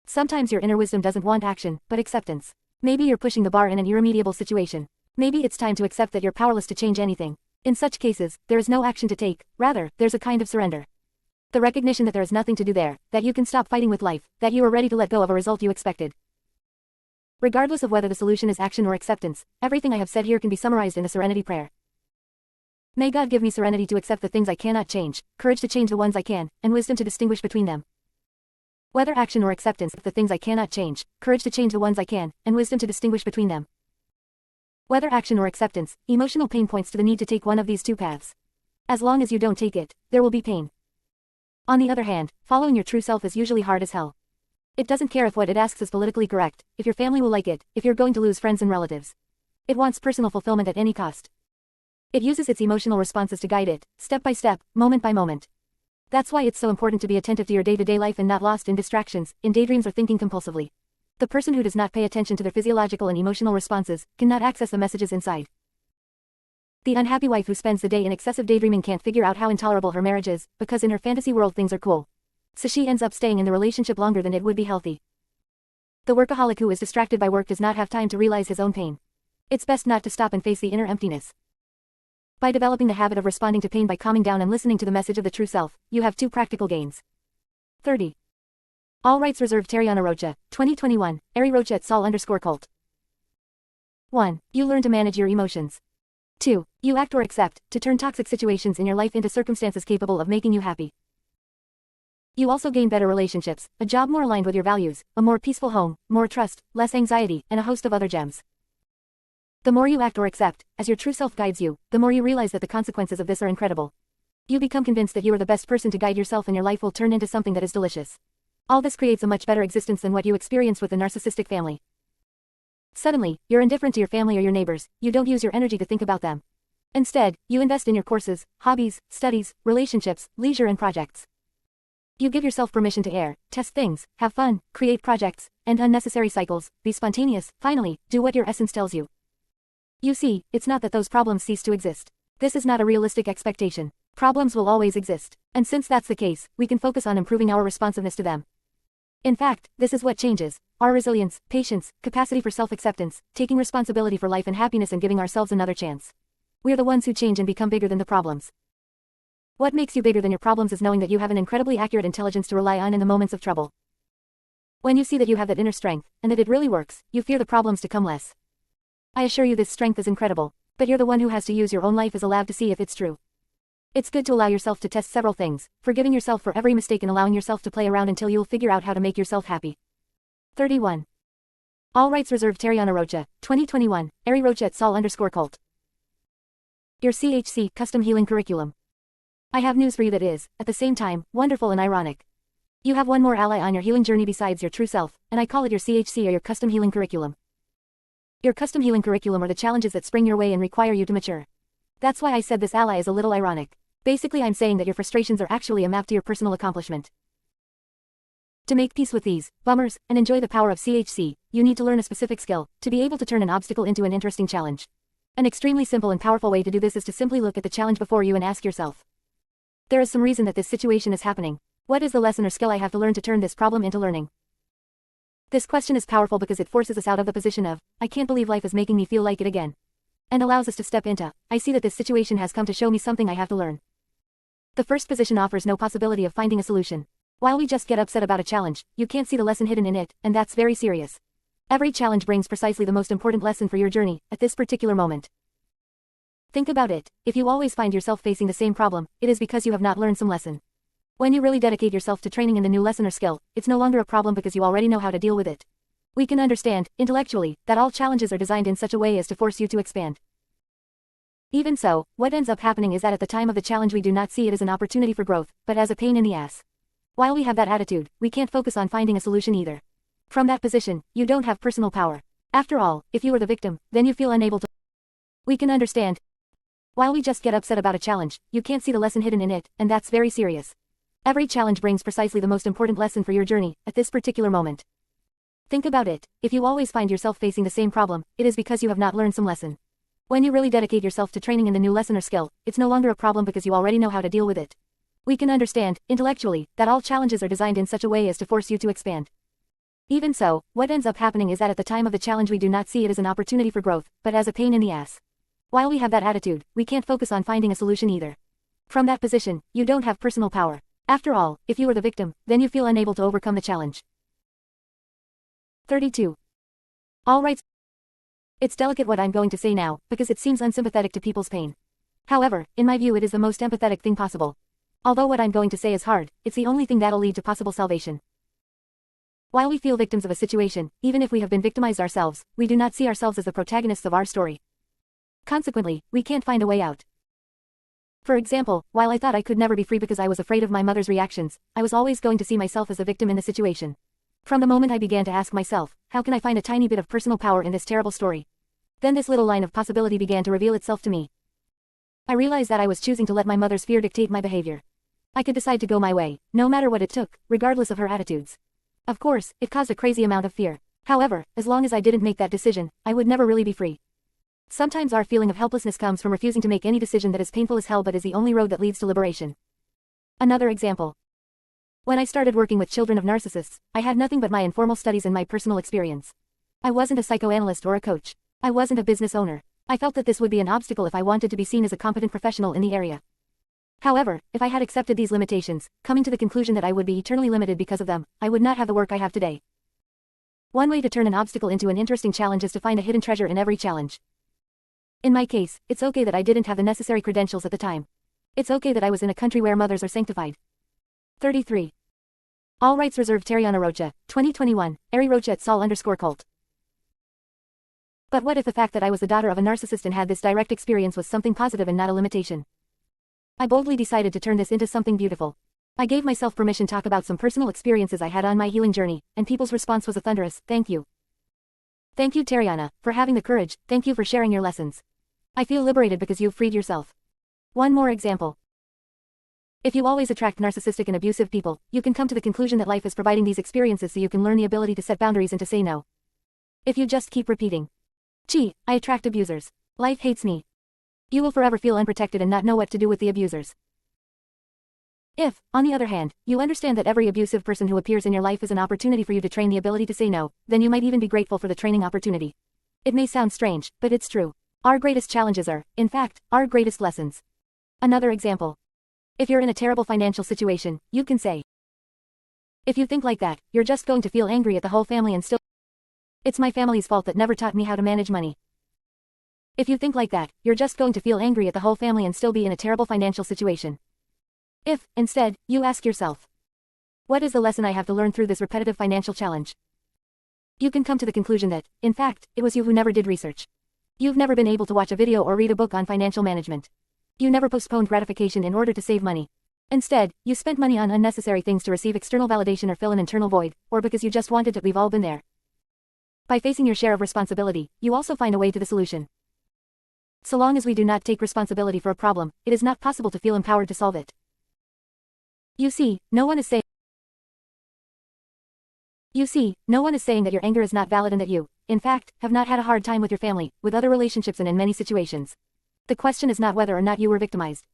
Sometimes your inner wisdom doesn't want action, but acceptance. Maybe you're pushing the bar in an irremediable situation. Maybe it's time to accept that you're powerless to change anything. In such cases, there is no action to take, rather, there's a kind of surrender. The recognition that there is nothing to do there, that you can stop fighting with life, that you are ready to let go of a result you expected. Regardless of whether the solution is action or acceptance, everything I have said here can be summarized in the Serenity Prayer. May God give me serenity to accept the things I cannot change, courage to change the ones I can, and wisdom to distinguish between them. Whether action or acceptance, the things I cannot change, courage to change the ones I can, and wisdom to distinguish between them. Whether action or acceptance, emotional pain points to the need to take one of these two paths. As long as you don't take it, there will be pain. On the other hand, following your true self is usually hard as hell. It doesn't care if what it asks is politically correct, if your family will like it, if you're going to lose friends and relatives. It wants personal fulfillment at any cost. It uses its emotional responses to guide it, step by step, moment by moment. That's why it's so important to be attentive to your day-to-day life and not lost in distractions, in daydreams or thinking compulsively. The person who does not pay attention to their physiological and emotional responses cannot access the messages inside. The unhappy wife who spends the day in excessive daydreaming can't figure out how intolerable her marriage is, because in her fantasy world things are cool. So she ends up staying in the relationship longer than it would be healthy. The workaholic who is distracted by work does not have time to realize his own pain. It's best not to stop and face the inner emptiness. By developing the habit of responding to pain by calming down and listening to the message of the true self, you have two practical gains. 30. All rights reserved. Tariana Rocha, 2021, Ari Rocha at Sol_cult. 1. You learn to manage your emotions. 2. You act or accept, to turn toxic situations in your life into circumstances capable of making you happy. You also gain better relationships, a job more aligned with your values, a more peaceful home, more trust, less anxiety, and a host of other gems. The more you act or accept, as your true self guides you, the more you realize that the consequences of this are incredible. You become convinced that you are the best person to guide yourself and your life will turn into something that is delicious. All this creates a much better existence than what you experienced with a narcissistic family. Suddenly, you're indifferent to your family or your neighbors, you don't use your energy to think about them. Instead, you invest in your courses, hobbies, studies, relationships, leisure and projects. You give yourself permission to err, test things, have fun, create projects, end unnecessary cycles, be spontaneous, finally, do what your essence tells you. You see, it's not that those problems cease to exist. This is not a realistic expectation. Problems will always exist, and since that's the case, we can focus on improving our responsiveness to them. In fact, this is what changes our resilience, patience, capacity for self-acceptance, taking responsibility for life and happiness and giving ourselves another chance. We're the ones who change and become bigger than the problems. What makes you bigger than your problems is knowing that you have an incredibly accurate intelligence to rely on in the moments of trouble. When you see that you have that inner strength, and that it really works, you fear the problems to come less. I assure you this strength is incredible, but you're the one who has to use your own life as a lab to see if it's true. It's good to allow yourself to test several things, forgiving yourself for every mistake and allowing yourself to play around until you'll figure out how to make yourself happy. 31. All rights reserved. Tariana Rocha, 2021, Ari Rocha at Sol_cult. Your CHC Custom Healing Curriculum. I have news for you that is, at the same time, wonderful and ironic. You have one more ally on your healing journey besides your true self, and I call it your CHC or your Custom Healing Curriculum. Your Custom Healing Curriculum are the challenges that spring your way and require you to mature. That's why I said this ally is a little ironic. Basically I'm saying that your frustrations are actually a map to your personal accomplishment. To make peace with these bummers, and enjoy the power of CHC, you need to learn a specific skill, to be able to turn an obstacle into an interesting challenge. An extremely simple and powerful way to do this is to simply look at the challenge before you and ask yourself. There is some reason that this situation is happening. What is the lesson or skill I have to learn to turn this problem into learning? This question is powerful because it forces us out of the position of, I can't believe life is making me feel like it again. And allows us to step into, I see that this situation has come to show me something I have to learn. The first position offers no possibility of finding a solution. While we just get upset about a challenge, you can't see the lesson hidden in it, and that's very serious. Every challenge brings precisely the most important lesson for your journey, at this particular moment. Think about it, if you always find yourself facing the same problem, it is because you have not learned some lesson. When you really dedicate yourself to training in the new lesson or skill, it's no longer a problem because you already know how to deal with it. We can understand, intellectually, that all challenges are designed in such a way as to force you to expand. Even so, what ends up happening is that at the time of the challenge we do not see it as an opportunity for growth, but as a pain in the ass. While we have that attitude, we can't focus on finding a solution either. From that position, you don't have personal power. After all, if you are the victim, then you feel unable to. We can understand. While we just get upset about a challenge, you can't see the lesson hidden in it, and that's very serious. Every challenge brings precisely the most important lesson for your journey, at this particular moment. Think about it. If you always find yourself facing the same problem, it is because you have not learned some lesson. When you really dedicate yourself to training in the new lesson or skill, it's no longer a problem because you already know how to deal with it. We can understand, intellectually, that all challenges are designed in such a way as to force you to expand. Even so, what ends up happening is that at the time of the challenge we do not see it as an opportunity for growth, but as a pain in the ass. While we have that attitude, we can't focus on finding a solution either. From that position, you don't have personal power. After all, if you are the victim, then you feel unable to overcome the challenge. 32. All right. It's delicate what I'm going to say now, because it seems unsympathetic to people's pain. However, in my view it is the most empathetic thing possible. Although what I'm going to say is hard, it's the only thing that'll lead to possible salvation. While we feel victims of a situation, even if we have been victimized ourselves, we do not see ourselves as the protagonists of our story. Consequently, we can't find a way out. For example, while I thought I could never be free because I was afraid of my mother's reactions, I was always going to see myself as a victim in the situation. From the moment I began to ask myself, how can I find a tiny bit of personal power in this terrible story? Then this little line of possibility began to reveal itself to me. I realized that I was choosing to let my mother's fear dictate my behavior. I could decide to go my way, no matter what it took, regardless of her attitudes. Of course, it caused a crazy amount of fear. However, as long as I didn't make that decision, I would never really be free. Sometimes our feeling of helplessness comes from refusing to make any decision that is painful as hell but is the only road that leads to liberation. Another example. When I started working with children of narcissists, I had nothing but my informal studies and my personal experience. I wasn't a psychoanalyst or a coach. I wasn't a business owner. I felt that this would be an obstacle if I wanted to be seen as a competent professional in the area. However, if I had accepted these limitations, coming to the conclusion that I would be eternally limited because of them, I would not have the work I have today. One way to turn an obstacle into an interesting challenge is to find a hidden treasure in every challenge. In my case, it's okay that I didn't have the necessary credentials at the time. It's okay that I was in a country where mothers are sanctified. 33. All rights reserved. Tariana Rocha, 2021, Ari Rocha at Sol_cult. But what if the fact that I was the daughter of a narcissist and had this direct experience was something positive and not a limitation? I boldly decided to turn this into something beautiful. I gave myself permission to talk about some personal experiences I had on my healing journey, and people's response was a thunderous, thank you. Thank you Tariana, for having the courage, thank you for sharing your lessons. I feel liberated because you've freed yourself. One more example. If you always attract narcissistic and abusive people, you can come to the conclusion that life is providing these experiences so you can learn the ability to set boundaries and to say no. If you just keep repeating, gee, I attract abusers. Life hates me. You will forever feel unprotected and not know what to do with the abusers. If, on the other hand, you understand that every abusive person who appears in your life is an opportunity for you to train the ability to say no, then you might even be grateful for the training opportunity. It may sound strange, but it's true. Our greatest challenges are, in fact, our greatest lessons. Another example. If you're in a terrible financial situation, you can say, if you think like that, you're just going to feel angry at the whole family and still, it's my family's fault that never taught me how to manage money. If you think like that, you're just going to feel angry at the whole family and still be in a terrible financial situation. If, instead, you ask yourself, what is the lesson I have to learn through this repetitive financial challenge? You can come to the conclusion that, in fact, it was you who never did research. You've never been able to watch a video or read a book on financial management. You never postponed gratification in order to save money. Instead, you spent money on unnecessary things to receive external validation or fill an internal void, or because you just wanted to. We've all been there. By facing your share of responsibility, you also find a way to the solution. So long as we do not take responsibility for a problem, it is not possible to feel empowered to solve it. You see, no one is saying that your anger is not valid and that you, in fact, have not had a hard time with your family, with other relationships and in many situations. The question is not whether or not you were victimized.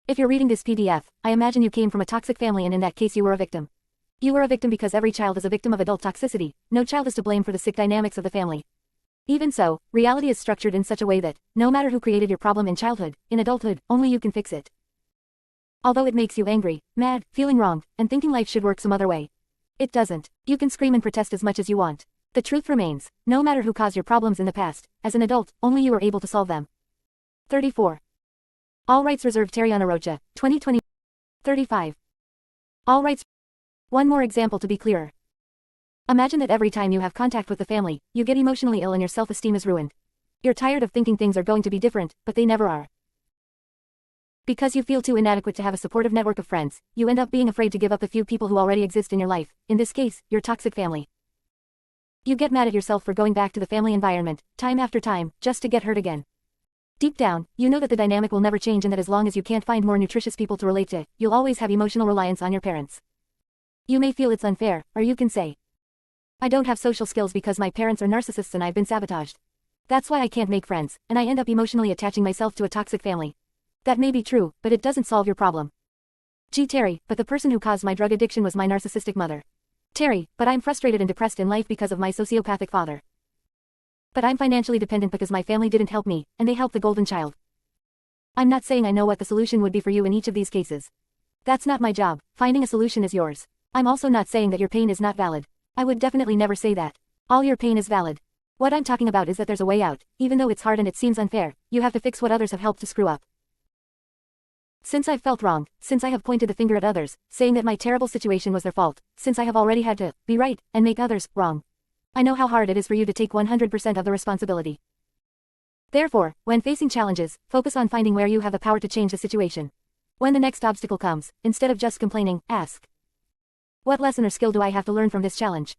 If you're reading this PDF, I imagine you came from a toxic family and in that case you were a victim. You were a victim because every child is a victim of adult toxicity. No child is to blame for the sick dynamics of the family. Even so, reality is structured in such a way that, no matter who created your problem in childhood, in adulthood, only you can fix it. Although it makes you angry, mad, feeling wronged, and thinking life should work some other way, it doesn't. You can scream and protest as much as you want. The truth remains, no matter who caused your problems in the past, as an adult, only you are able to solve them. 34. All rights reserved. Tariana Rocha, 2020. 35. All rights. One more example to be clearer. Imagine that every time you have contact with the family, you get emotionally ill and your self-esteem is ruined. You're tired of thinking things are going to be different, but they never are. Because you feel too inadequate to have a supportive network of friends, you end up being afraid to give up the few people who already exist in your life, in this case, your toxic family. You get mad at yourself for going back to the family environment, time after time, just to get hurt again. Deep down, you know that the dynamic will never change and that as long as you can't find more nutritious people to relate to, you'll always have emotional reliance on your parents. You may feel it's unfair, or you can say, I don't have social skills because my parents are narcissists and I've been sabotaged. That's why I can't make friends, and I end up emotionally attaching myself to a toxic family. That may be true, but it doesn't solve your problem. Gee Terry, but the person who caused my drug addiction was my narcissistic mother. Terry, but I'm frustrated and depressed in life because of my sociopathic father. But I'm financially dependent because my family didn't help me, and they helped the golden child. I'm not saying I know what the solution would be for you in each of these cases. That's not my job, finding a solution is yours. I'm also not saying that your pain is not valid. I would definitely never say that. All your pain is valid. What I'm talking about is that there's a way out, even though it's hard and it seems unfair, you have to fix what others have helped to screw up. Since I've felt wrong, since I have pointed the finger at others, saying that my terrible situation was their fault, since I have already had to be right and make others wrong, I know how hard it is for you to take 100% of the responsibility. Therefore, when facing challenges, focus on finding where you have the power to change the situation. When the next obstacle comes, instead of just complaining, ask, what lesson or skill do I have to learn from this challenge?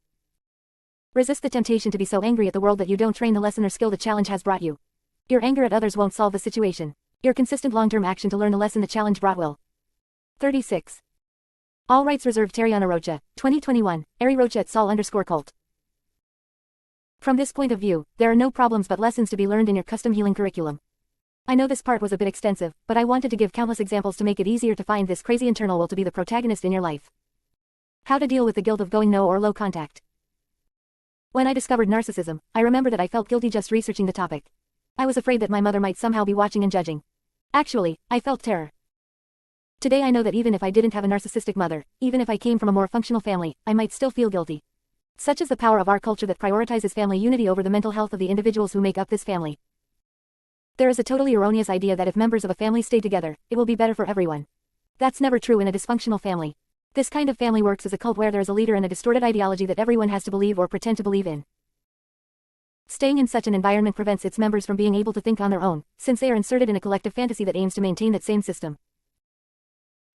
Resist the temptation to be so angry at the world that you don't train the lesson or skill the challenge has brought you. Your anger at others won't solve the situation. Your consistent long-term action to learn the lesson the challenge brought will. 36. All rights reserved. Tariana Rocha, 2021, Ari Rocha at Sol_cult. From this point of view, there are no problems but lessons to be learned in your custom healing curriculum. I know this part was a bit extensive, but I wanted to give countless examples to make it easier to find this crazy internal will to be the protagonist in your life. How to deal with the guilt of going no or low contact. When I discovered narcissism, I remember that I felt guilty just researching the topic. I was afraid that my mother might somehow be watching and judging. Actually, I felt terror. Today I know that even if I didn't have a narcissistic mother, even if I came from a more functional family, I might still feel guilty. Such is the power of our culture that prioritizes family unity over the mental health of the individuals who make up this family. There is a totally erroneous idea that if members of a family stay together, it will be better for everyone. That's never true in a dysfunctional family. This kind of family works as a cult where there is a leader and a distorted ideology that everyone has to believe or pretend to believe in. Staying in such an environment prevents its members from being able to think on their own, since they are inserted in a collective fantasy that aims to maintain that same system.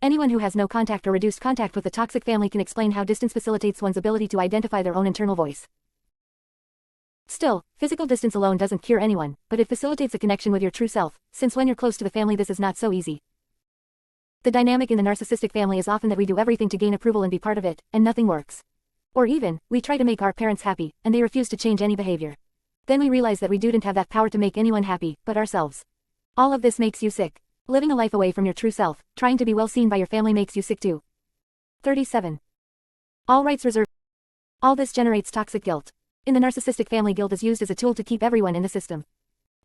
Anyone who has no contact or reduced contact with a toxic family can explain how distance facilitates one's ability to identify their own internal voice. Still, physical distance alone doesn't cure anyone, but it facilitates a connection with your true self, since when you're close to the family this is not so easy. The dynamic in the narcissistic family is often that we do everything to gain approval and be part of it, and nothing works. Or even, we try to make our parents happy, and they refuse to change any behavior. Then we realize that we didn't have that power to make anyone happy, but ourselves. All of this makes you sick. Living a life away from your true self, trying to be well seen by your family makes you sick too. 37. All rights reserved. All this generates toxic guilt. In the narcissistic family, guilt is used as a tool to keep everyone in the system.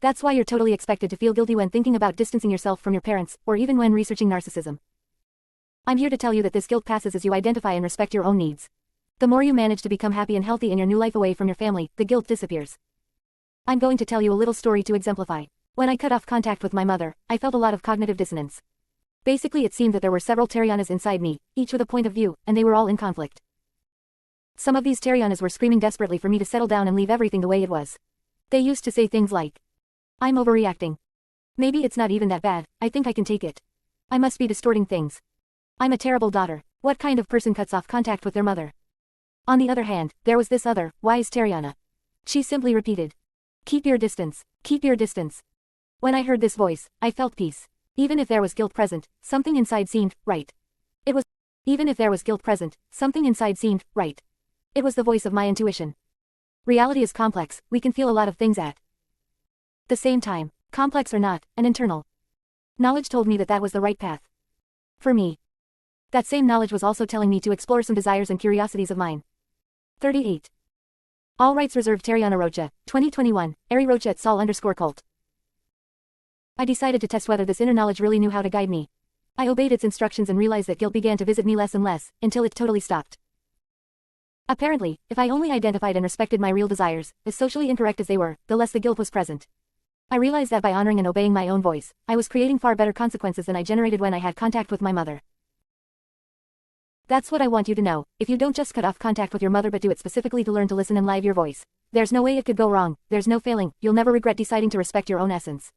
That's why you're totally expected to feel guilty when thinking about distancing yourself from your parents, or even when researching narcissism. I'm here to tell you that this guilt passes as you identify and respect your own needs. The more you manage to become happy and healthy in your new life away from your family, the guilt disappears. I'm going to tell you a little story to exemplify. When I cut off contact with my mother, I felt a lot of cognitive dissonance. Basically, it seemed that there were several Tarianas inside me, each with a point of view, and they were all in conflict. Some of these Tarianas were screaming desperately for me to settle down and leave everything the way it was. They used to say things like, I'm overreacting. Maybe it's not even that bad, I think I can take it. I must be distorting things. I'm a terrible daughter. What kind of person cuts off contact with their mother? On the other hand, there was this other, wise Tariana. She simply repeated, keep your distance, keep your distance. When I heard this voice, I felt peace. Even if there was guilt present, something inside seemed right. Even if there was guilt present, something inside seemed right. It was the voice of my intuition. Reality is complex, we can feel a lot of things at the same time, complex or not, and internal. Knowledge told me that that was the right path. For me. That same knowledge was also telling me to explore some desires and curiosities of mine. 38. All rights reserved. Tariana Rocha, 2021, Ari Rocha at Sol_cult. I decided to test whether this inner knowledge really knew how to guide me. I obeyed its instructions and realized that guilt began to visit me less and less, until it totally stopped. Apparently, if I only identified and respected my real desires, as socially incorrect as they were, the less the guilt was present. I realized that by honoring and obeying my own voice, I was creating far better consequences than I generated when I had contact with my mother. That's what I want you to know. If you don't just cut off contact with your mother but do it specifically to learn to listen and live your voice, there's no way it could go wrong, there's no failing, you'll never regret deciding to respect your own essence.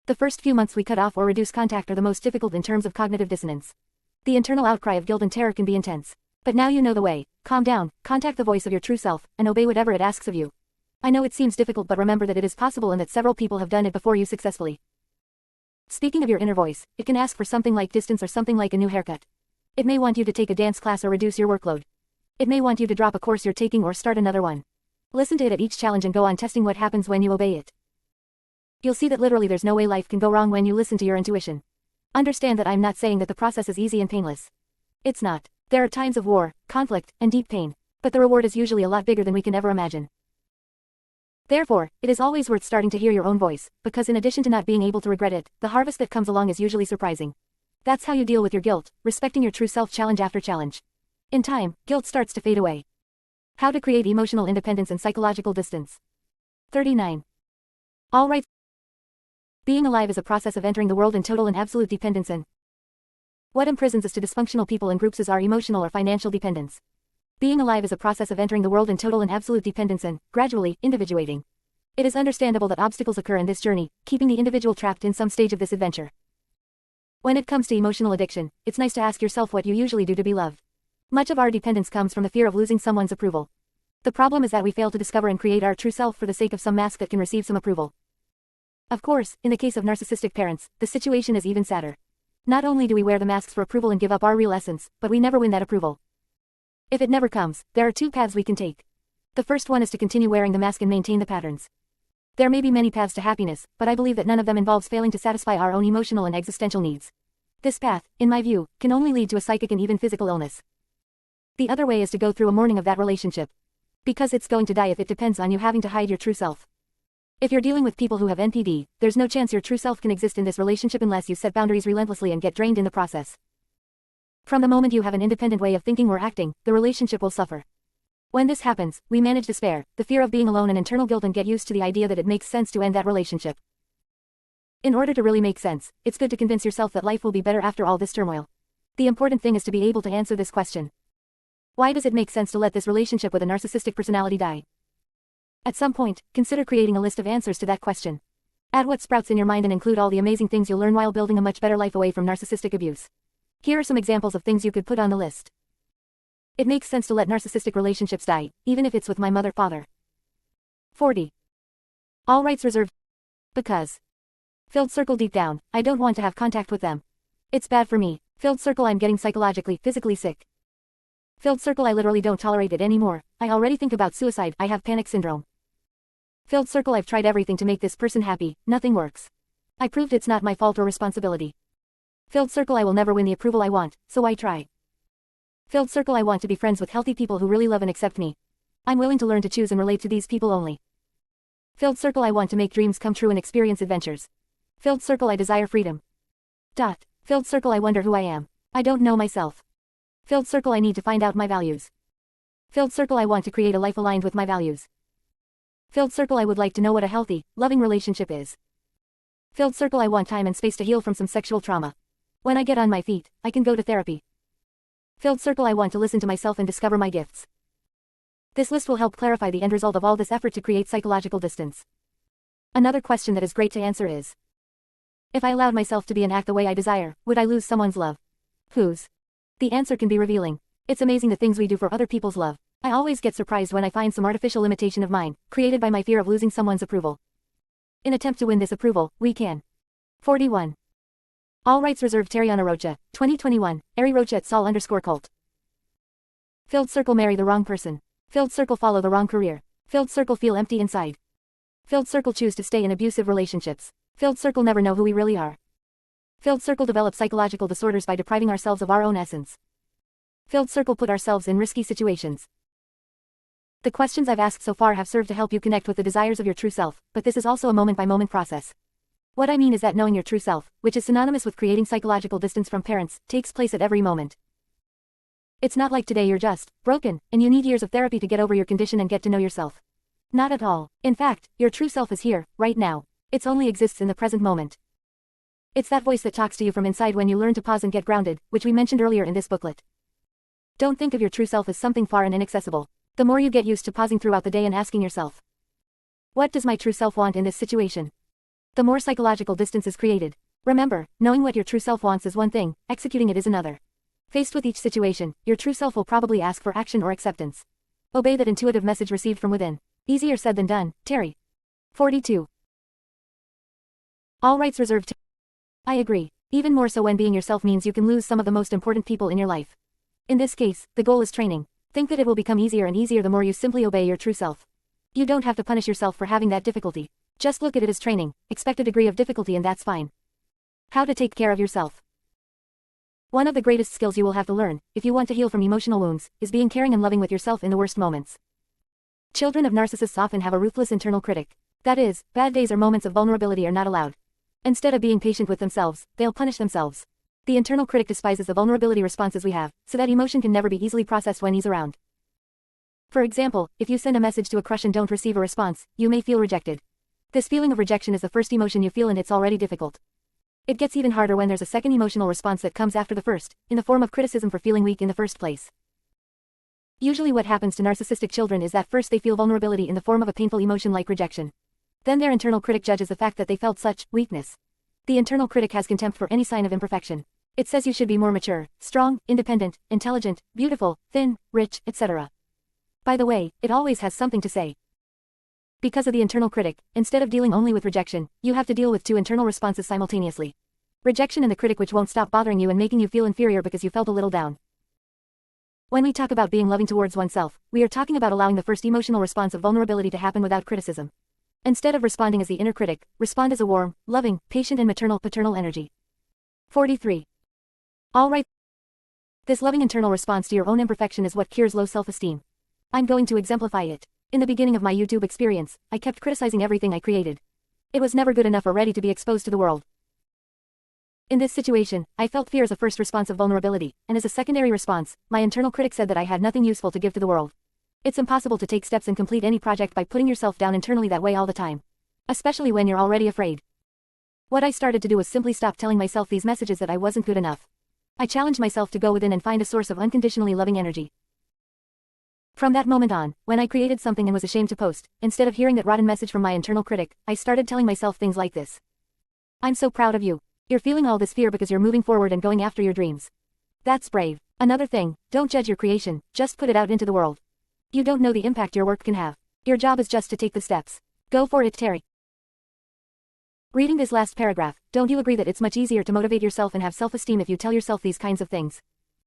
The first few months we cut off or reduce contact are the most difficult in terms of cognitive dissonance. The internal outcry of guilt and terror can be intense. But now you know the way. Calm down, contact the voice of your true self, and obey whatever it asks of you. I know it seems difficult, but remember that it is possible and that several people have done it before you successfully. Speaking of your inner voice, it can ask for something like distance or something like a new haircut. It may want you to take a dance class or reduce your workload. It may want you to drop a course you're taking or start another one. Listen to it at each challenge and go on testing what happens when you obey it. You'll see that literally there's no way life can go wrong when you listen to your intuition. Understand that I'm not saying that the process is easy and painless. It's not. There are times of war, conflict, and deep pain, but the reward is usually a lot bigger than we can ever imagine. Therefore, it is always worth starting to hear your own voice, because in addition to not being able to regret it, the harvest that comes along is usually surprising. That's how you deal with your guilt, respecting your true self challenge after challenge. In time, guilt starts to fade away. How to create emotional independence and psychological distance. 39. All right. Being alive is a process of entering the world in total and absolute dependence and what imprisons us to dysfunctional people and groups is our emotional or financial dependence. Being alive is a process of entering the world in total and absolute dependence and, gradually, individuating. It is understandable that obstacles occur in this journey, keeping the individual trapped in some stage of this adventure. When it comes to emotional addiction, it's nice to ask yourself what you usually do to be loved. Much of our dependence comes from the fear of losing someone's approval. The problem is that we fail to discover and create our true self for the sake of some mask that can receive some approval. Of course, in the case of narcissistic parents, the situation is even sadder. Not only do we wear the masks for approval and give up our real essence, but we never win that approval. If it never comes, there are two paths we can take. The first one is to continue wearing the mask and maintain the patterns. There may be many paths to happiness, but I believe that none of them involves failing to satisfy our own emotional and existential needs. This path, in my view, can only lead to a psychic and even physical illness. The other way is to go through a mourning of that relationship. Because it's going to die if it depends on you having to hide your true self. If you're dealing with people who have NPD, there's no chance your true self can exist in this relationship unless you set boundaries relentlessly and get drained in the process. From the moment you have an independent way of thinking or acting, the relationship will suffer. When this happens, we manage despair, the fear of being alone and internal guilt and get used to the idea that it makes sense to end that relationship. In order to really make sense, it's good to convince yourself that life will be better after all this turmoil. The important thing is to be able to answer this question. Why does it make sense to let this relationship with a narcissistic personality die? At some point, consider creating a list of answers to that question. Add what sprouts in your mind and include all the amazing things you'll learn while building a much better life away from narcissistic abuse. Here are some examples of things you could put on the list. It makes sense to let narcissistic relationships die, even if it's with my mother-father. 40. All rights reserved. Because. Filled circle deep down, I don't want to have contact with them. It's bad for me. Filled circle I'm getting psychologically, physically sick. Filled circle I literally don't tolerate it anymore, I already think about suicide, I have panic syndrome. Filled circle I've tried everything to make this person happy, nothing works. I proved it's not my fault or responsibility. Filled circle I will never win the approval I want, so I try. Filled circle I want to be friends with healthy people who really love and accept me. I'm willing to learn to choose and relate to these people only. Filled circle I want to make dreams come true and experience adventures. Filled circle I desire freedom. Filled circle I wonder who I am. I don't know myself. Filled circle I need to find out my values. Filled circle I want to create a life aligned with my values. Filled circle I would like to know what a healthy, loving relationship is. Filled circle I want time and space to heal from some sexual trauma. When I get on my feet, I can go to therapy. Filled circle I want to listen to myself and discover my gifts. This list will help clarify the end result of all this effort to create psychological distance. Another question that is great to answer is, if I allowed myself to be and act the way I desire, would I lose someone's love? Whose? The answer can be revealing. It's amazing the things we do for other people's love. I always get surprised when I find some artificial limitation of mine, created by my fear of losing someone's approval. In attempt to win this approval, we can. 41. All rights reserved. Tariana Rocha, 2021, Ari Rocha at Sol_cult. Filled circle marry the wrong person. Filled circle follow the wrong career. Filled circle feel empty inside. Filled circle choose to stay in abusive relationships. Filled circle never know who we really are. Filled circle develop psychological disorders by depriving ourselves of our own essence. Filled circle put ourselves in risky situations. The questions I've asked so far have served to help you connect with the desires of your true self, but this is also a moment-by-moment process. What I mean is that knowing your true self, which is synonymous with creating psychological distance from parents, takes place at every moment. It's not like today you're just broken, and you need years of therapy to get over your condition and get to know yourself. Not at all. In fact, your true self is here, right now. It only exists in the present moment. It's that voice that talks to you from inside when you learn to pause and get grounded, which we mentioned earlier in this booklet. Don't think of your true self as something far and inaccessible. The more you get used to pausing throughout the day and asking yourself, what does my true self want in this situation? The more psychological distance is created. Remember, knowing what your true self wants is one thing, executing it is another. Faced with each situation, your true self will probably ask for action or acceptance. Obey that intuitive message received from within. Easier said than done, Terry. 42. All rights reserved. I agree. Even more so when being yourself means you can lose some of the most important people in your life. In this case, the goal is training. Think that it will become easier and easier the more you simply obey your true self. You don't have to punish yourself for having that difficulty. Just look at it as training, expect a degree of difficulty and that's fine. How to take care of yourself. One of the greatest skills you will have to learn, if you want to heal from emotional wounds, is being caring and loving with yourself in the worst moments. Children of narcissists often have a ruthless internal critic. That is, bad days or moments of vulnerability are not allowed. Instead of being patient with themselves, they'll punish themselves. The internal critic despises the vulnerability responses we have, so that emotion can never be easily processed when he's around. For example, if you send a message to a crush and don't receive a response, you may feel rejected. This feeling of rejection is the first emotion you feel and it's already difficult. It gets even harder when there's a second emotional response that comes after the first, in the form of criticism for feeling weak in the first place. Usually what happens to narcissistic children is that first they feel vulnerability in the form of a painful emotion like rejection. Then their internal critic judges the fact that they felt such weakness. The internal critic has contempt for any sign of imperfection. It says you should be more mature, strong, independent, intelligent, beautiful, thin, rich, etc. By the way, it always has something to say. Because of the internal critic, instead of dealing only with rejection, you have to deal with two internal responses simultaneously. Rejection and the critic which won't stop bothering you and making you feel inferior because you felt a little down. When we talk about being loving towards oneself, we are talking about allowing the first emotional response of vulnerability to happen without criticism. Instead of responding as the inner critic, respond as a warm, loving, patient and maternal paternal energy. 43. All right. This loving internal response to your own imperfection is what cures low self-esteem. I'm going to exemplify it. In the beginning of my YouTube experience, I kept criticizing everything I created. It was never good enough or ready to be exposed to the world. In this situation, I felt fear as a first response of vulnerability, and as a secondary response, my internal critic said that I had nothing useful to give to the world. It's impossible to take steps and complete any project by putting yourself down internally that way all the time. Especially when you're already afraid. What I started to do was simply stop telling myself these messages that I wasn't good enough. I challenged myself to go within and find a source of unconditionally loving energy. From that moment on, when I created something and was ashamed to post, instead of hearing that rotten message from my internal critic, I started telling myself things like this. I'm so proud of you. You're feeling all this fear because you're moving forward and going after your dreams. That's brave. Another thing, don't judge your creation, just put it out into the world. You don't know the impact your work can have. Your job is just to take the steps. Go for it, Terry. Reading this last paragraph, don't you agree that it's much easier to motivate yourself and have self-esteem if you tell yourself these kinds of things?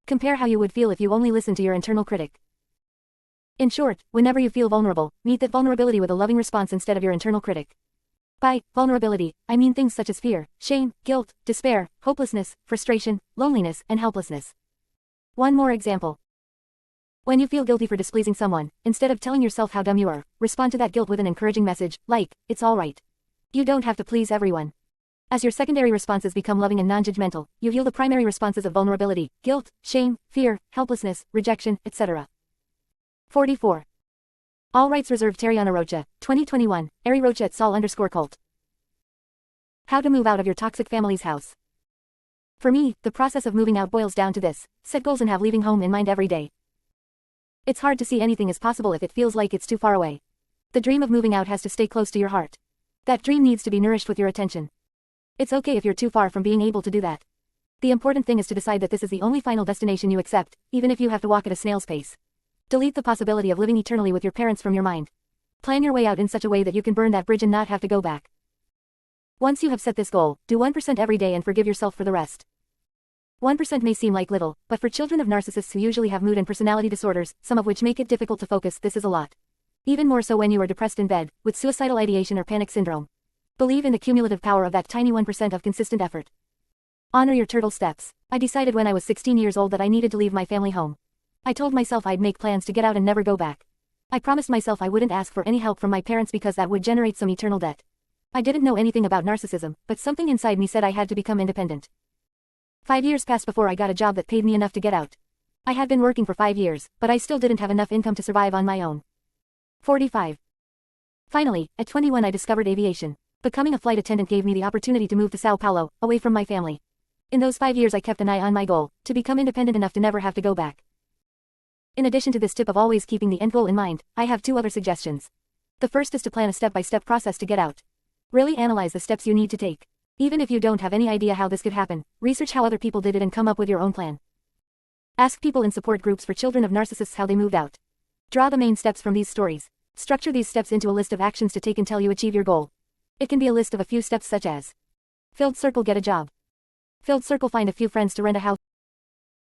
Compare how you would feel if you only listened to your internal critic. In short, whenever you feel vulnerable, meet that vulnerability with a loving response instead of your internal critic. By vulnerability, I mean things such as fear, shame, guilt, despair, hopelessness, frustration, loneliness, and helplessness. One more example. When you feel guilty for displeasing someone, instead of telling yourself how dumb you are, respond to that guilt with an encouraging message, like, it's alright. You don't have to please everyone. As your secondary responses become loving and non-judgmental, you heal the primary responses of vulnerability, guilt, shame, fear, helplessness, rejection, etc. 44. All rights reserved. Tariana Rocha, 2021, Ari Rocha at Sol_cult. How to move out of your toxic family's house. For me, the process of moving out boils down to this: set goals and have leaving home in mind every day. It's hard to see anything as possible if it feels like it's too far away. The dream of moving out has to stay close to your heart. That dream needs to be nourished with your attention. It's okay if you're too far from being able to do that. The important thing is to decide that this is the only final destination you accept, even if you have to walk at a snail's pace. Delete the possibility of living eternally with your parents from your mind. Plan your way out in such a way that you can burn that bridge and not have to go back. Once you have set this goal, do 1% every day and forgive yourself for the rest. 1% may seem like little, but for children of narcissists who usually have mood and personality disorders, some of which make it difficult to focus, this is a lot. Even more so when you are depressed in bed, with suicidal ideation or panic syndrome. Believe in the cumulative power of that tiny 1% of consistent effort. Honor your turtle steps. I decided when I was 16 years old that I needed to leave my family home. I told myself I'd make plans to get out and never go back. I promised myself I wouldn't ask for any help from my parents because that would generate some eternal debt. I didn't know anything about narcissism, but something inside me said I had to become independent. 5 years passed before I got a job that paid me enough to get out. I had been working for 5 years, but I still didn't have enough income to survive on my own. 45. Finally, at 21 I discovered aviation. Becoming a flight attendant gave me the opportunity to move to Sao Paulo, away from my family. In those 5 years I kept an eye on my goal, to become independent enough to never have to go back. In addition to this tip of always keeping the end goal in mind, I have 2 other suggestions. The first is to plan a step-by-step process to get out. Really analyze the steps you need to take. Even if you don't have any idea how this could happen, research how other people did it and come up with your own plan. Ask people in support groups for children of narcissists how they moved out. Draw the main steps from these stories. Structure these steps into a list of actions to take until you achieve your goal. It can be a list of a few steps such as: filled circle, get a job. Filled circle, find a few friends to rent a house.